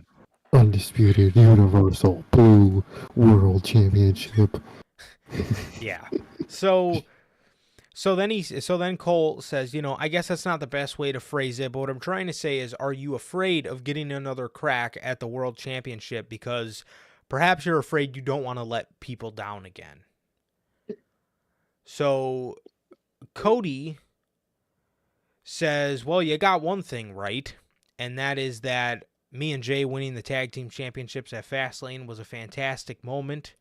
Undisputed Universal Blue World Championship. yeah. So then Cole says, I guess that's not the best way to phrase it, but what I'm trying to say is, are you afraid of getting another crack at the world championship because perhaps you're afraid you don't want to let people down again? So Cody says, well, you got one thing right, and that is that me and Jay winning the tag team championships at Fastlane was a fantastic moment.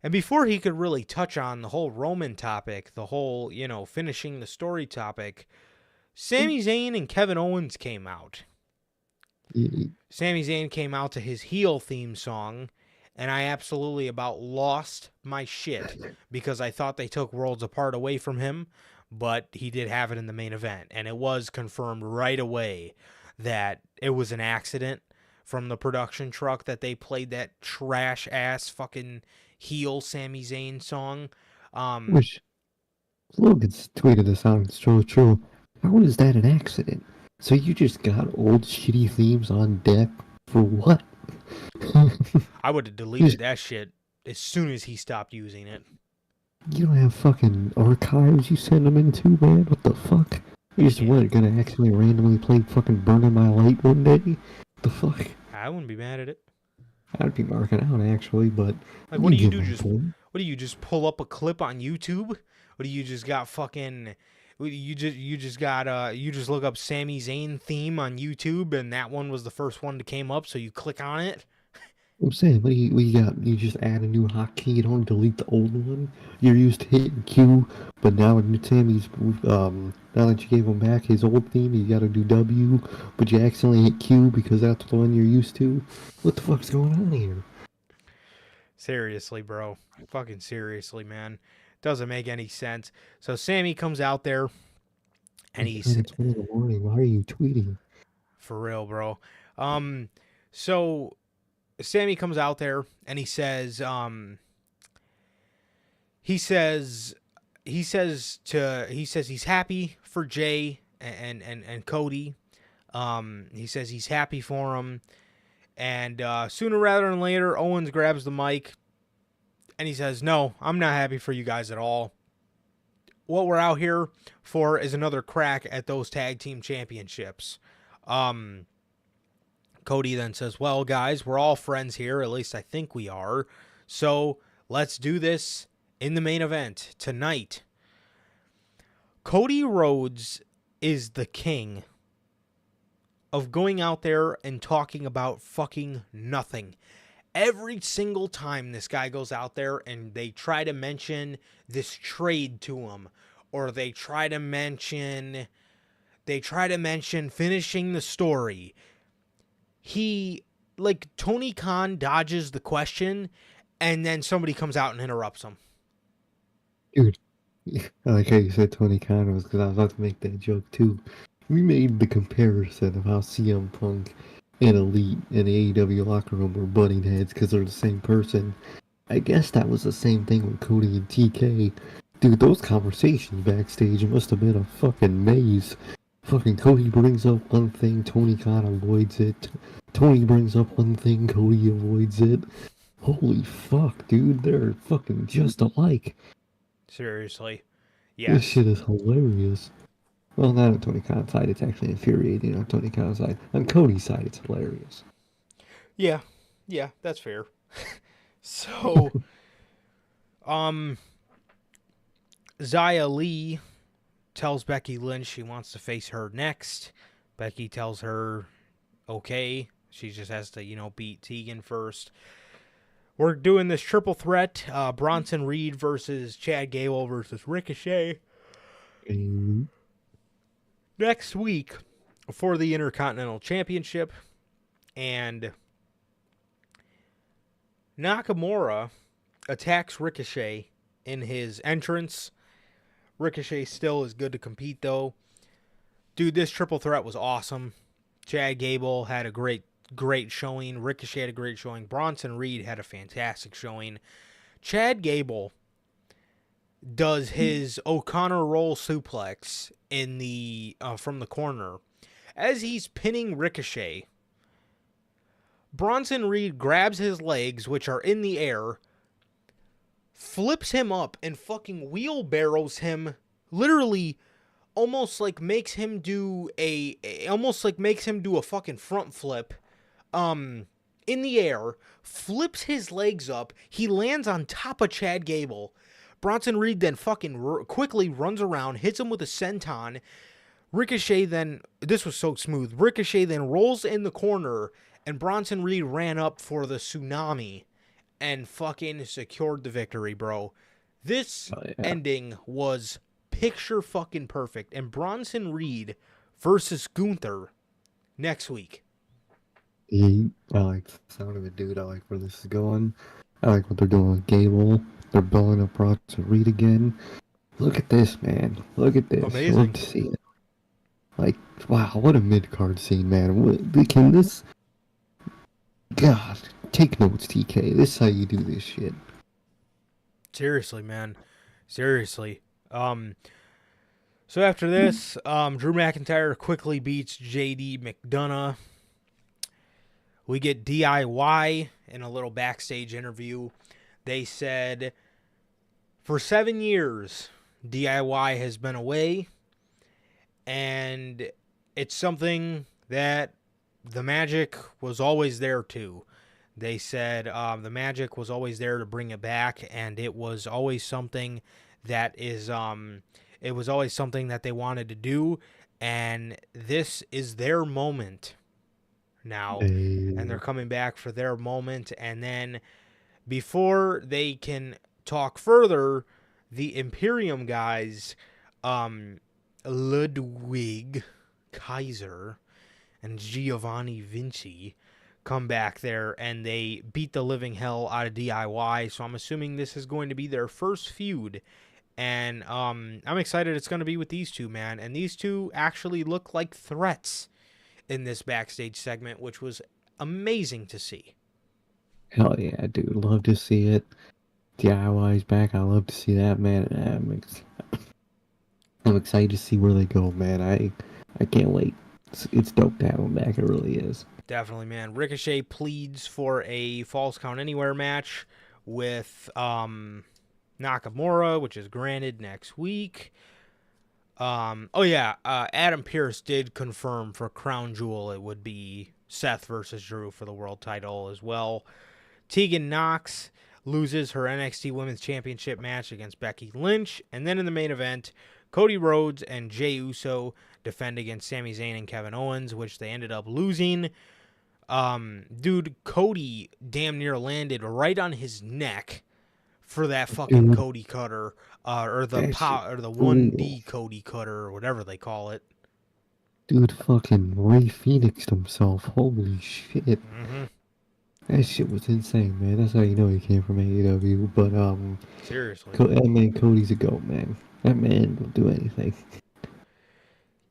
And before he could really touch on the whole Roman topic, the whole, finishing the story topic, Sami Zayn and Kevin Owens came out. Y- Sami Zayn came out to his heel theme song, and I absolutely about lost my shit because I thought they took Worlds Apart away from him, but he did have it in the main event, and it was confirmed right away that it was an accident from the production truck that they played that trash ass fucking heel Sami Zayn song. Um, Which Logan's tweeted this out. It's so true. How is that an accident? So you just got old shitty themes on deck for what? I would have you, deleted that shit as soon as he stopped using it. you don't have fucking archives you send them into, man? What the fuck? You just Yeah, what, gonna actually randomly play fucking Burning My Light one day? The fuck? I wouldn't be mad at it. I'd be marking out actually, but Like, what you do you get do? my Just point. what do you just pull up a clip on YouTube? What do you just got fucking? You just look up Sami Zayn theme on YouTube, and that one was the first one that came up, so you click on it. I'm saying, what you got? You just add a new hotkey. You don't delete the old one. You're used to hitting Q, but now with new Tammy's, now that you gave him back his old theme, you got to do W, but you accidentally hit Q because that's the one you're used to. What the fuck's going on here? Seriously, bro, fucking seriously, man, doesn't make any sense. So Sammy comes out there, and he's Man, it's 1 in the morning. Why are you tweeting? for real, bro. Um, so Sammy comes out there, and he says he says he's happy for Jay and Cody. He says he's happy for him, and sooner rather than later, Owens grabs the mic and he says, "No, I'm not happy for you guys at all. What we're out here for is another crack at those tag team championships." Um, Cody then says, "Well, guys, we're all friends here. At least I think we are. So let's do this in the main event tonight." Cody Rhodes is the king of going out there and talking about fucking nothing. Every single time this guy goes out there and they try to mention this trade to him, or they try to mention finishing the story, he, like, Tony Khan dodges the question, and then somebody comes out and interrupts him. Dude, I like how you said Tony Khan was because I was about to make that joke too. We made the comparison of how CM Punk and Elite in the AEW locker room were butting heads because they're the same person. I guess that was the same thing with Cody and TK. Dude, those conversations backstage must have been a fucking maze. Fucking Cody brings up one thing, Tony Khan avoids it. Tony brings up one thing, Cody avoids it. Holy fuck, dude, they're fucking just alike. Seriously. This Yes. shit is hilarious. Well, not on Tony Khan's side, it's actually infuriating on Tony Khan's side. On Cody's side, it's hilarious. Yeah. Yeah, that's fair. So, um, Xia Li tells Becky Lynch she wants to face her next. Becky tells her, okay. She just has to, beat Tegan first. We're doing this triple threat. Bronson Reed versus Chad Gable versus Ricochet And next week for the Intercontinental Championship. And Nakamura attacks Ricochet in his entrance. Ricochet still is good to compete, though. Dude, this triple threat was awesome. Chad Gable had a great showing. Ricochet had a great showing. Bronson Reed had a fantastic showing. Chad Gable does his O'Connor roll suplex in the from the corner. As he's pinning Ricochet, Bronson Reed grabs his legs, which are in the air, flips him up, and fucking wheelbarrows him, literally almost like makes him do a fucking front flip in the air, flips his legs up, he lands on top of Chad Gable. Bronson Reed then fucking quickly runs around, hits him with a senton. Ricochet then, this was so smooth, Ricochet then rolls in the corner, and Bronson Reed ran up for the tsunami and fucking secured the victory, bro. This yeah. ending was picture fucking perfect. And Bronson Reed versus Gunther next week. I like the sound of it, dude. I like where this is going. I like what they're doing with Gable. They're building up Bronson Reed again. Look at this, man. Look at this. Love Amazing. to see it. Like, wow, what a mid-card scene, man. Can this... God, take notes, TK. This is how you do this shit. Seriously, man. Seriously. Um, so after this, Drew McIntyre quickly beats JD McDonough. We get DIY in a little backstage interview. They said, for 7 years, DIY has been away, and it's something that the Magic was always there to. They said the Magic was always there to bring it back, and it was always something that it was always something that they wanted to do, and this is their moment now, and they're Hey, coming back for their moment. And then before they can talk further, the Imperium guys, um, Ludwig Kaiser and Giovanni Vinci, come back there and they beat the living hell out of DIY. So I'm assuming this is going to be their first feud. And I'm excited it's going to be with these two, man. And these two actually look like threats in this backstage segment, which was amazing to see. hell yeah, dude. Love to see it. DIY's back. I love to see that, man. I'm excited to see where they go, man. I can't wait. It's dope to have them back. It really is. Definitely, man. Ricochet pleads for a Falls Count Anywhere match with Nakamura, which is granted next week. Adam Pearce did confirm for Crown Jewel it would be Seth versus Drew for the world title as well. Tegan Nox loses her NXT Women's Championship match against Becky Lynch. And then in the main event, Cody Rhodes and Jey Uso defend against Sami Zayn and Kevin Owens, which they ended up losing. Dude, Cody damn near landed right on his neck for that fucking Dude, Cody cutter, or the that shit. or the Brutal. 1D Cody cutter, or whatever they call it. Dude fucking Ray Phoenixed himself. Holy shit. Mm-hmm. That shit was insane, man. That's how you know he came from AEW. But, Seriously. That man Cody's a goat, man. That man will do anything.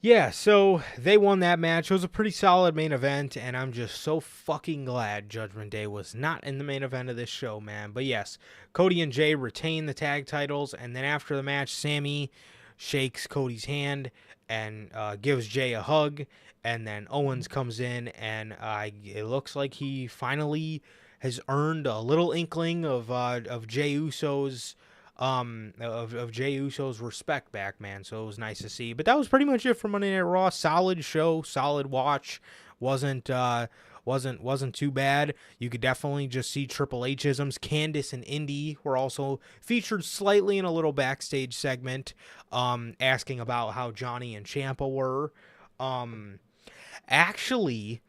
Yeah, so they won that match. It was a pretty solid main event, and I'm just so fucking glad Judgment Day was not in the main event of this show, man. But yes, Cody and Jay retain the tag titles, and then after the match, Sammy shakes Cody's hand and gives Jay a hug, and then Owens comes in, and it looks like he finally has earned a little inkling of Jey Uso's of Jey Uso's respect back, man. So it was nice to see. But that was pretty much it for Monday Night Raw. Solid show, solid watch. Wasn't too bad. You could definitely just see Triple H isms. Candice and Indy were also featured slightly in a little backstage segment, asking about how Johnny and Ciampa were. Actually,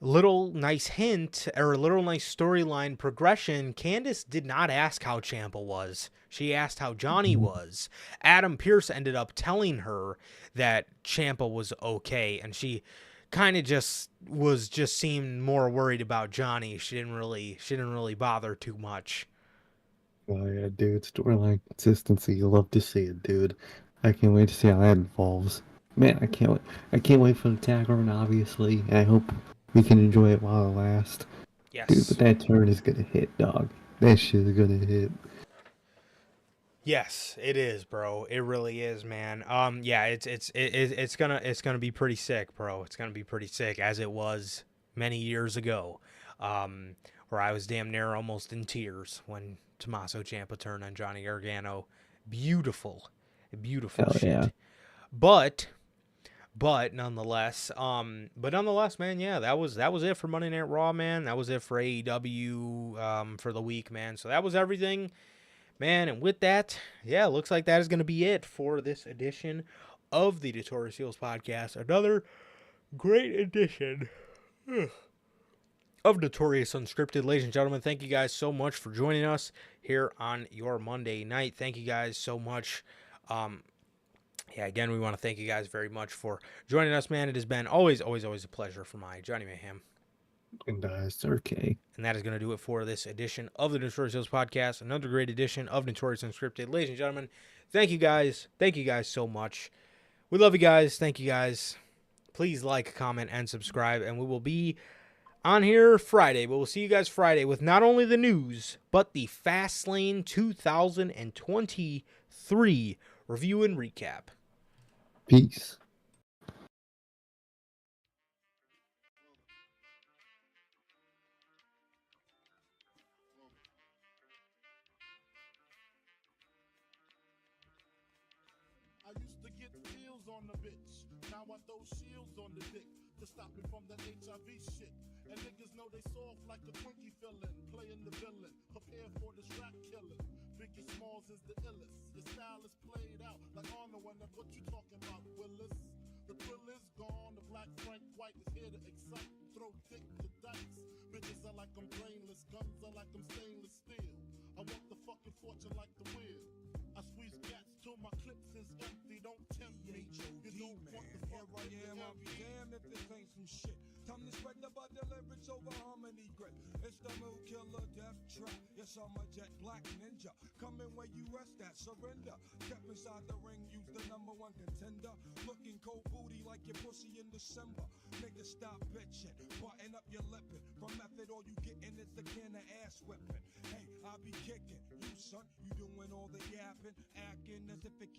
little nice hint or a little nice storyline progression. Candice did not ask how Ciampa was. She asked how Johnny was. Adam Pearce ended up telling her that Ciampa was okay, and she kind of just seemed more worried about Johnny. She didn't really bother too much. Oh yeah, dude. Storyline consistency. You love to see it, dude. I can't wait to see how that evolves. Man, I can't wait. I can't wait for the tag run, obviously. And I hope we can enjoy it while it lasts. Dude, but Yes. that turn is gonna hit, dog. That shit is gonna hit. Yes, it is, bro. It really is, man. Yeah, it's gonna be pretty sick, bro. It's gonna be pretty sick, as it was many years ago, where I was damn near almost in tears when Tommaso Ciampa turned on Johnny Gargano. Beautiful, beautiful Hell yeah. shit. But nonetheless, man, yeah, that was it for Monday Night Raw, man. That was it for AEW for the week, man. So that was everything, man. And with that, yeah, looks like that is going to be it for this edition of the Notorious podcast. Another great edition of Notorious Unscripted. Ladies and gentlemen, thank you guys so much for joining us here on your Monday night. Thank you guys so much. Again, we want to thank you guys very much for joining us, man. It has been always a pleasure for my Johnny Mayhem. And Sir K. And that is going to do it for this edition of the Notorious Podcast, another great edition of Notorious Unscripted. Ladies and gentlemen, thank you guys. Thank you guys so much. We love you guys. Thank you guys. Please like, comment, and subscribe. And we will be on here Friday. But we'll see you guys Friday with not only the news, but the Fastlane 2023 review and recap. Peace. I used to get deals on the bitch. Now I throw shields on the dick to stop me from that HIV shit. And niggas know they soft like a Twinkie fillin', playing the villain, prepare for this rap killing. Biggie Smalls is the illest. Your style is played out like Arnold when what you talking about, Willis? The thrill is gone, the black Frank White is here to excite, throw dick to dice. Bitches are like I'm brainless, guns are like I'm stainless steel. I want the fucking fortune like the wheel. I squeeze cats till my clips is empty, don't tempt me. You don't want the fuck Here I am, I'll be damned if this ain't some shit. Time to spread about the lyrics over harmony grip. It's the Mood Killer Death Trap. Yes, I'm a jet black ninja. Coming where you rest at, surrender. Step inside the ring, use the number one contender. Looking cold booty like your pussy in December. Nigga, stop bitching, button up your lippin'. From method, all you gettin' is a can of ass whipping. Hey, I'll be kicking. You son, you doing all the yapping, acting as if it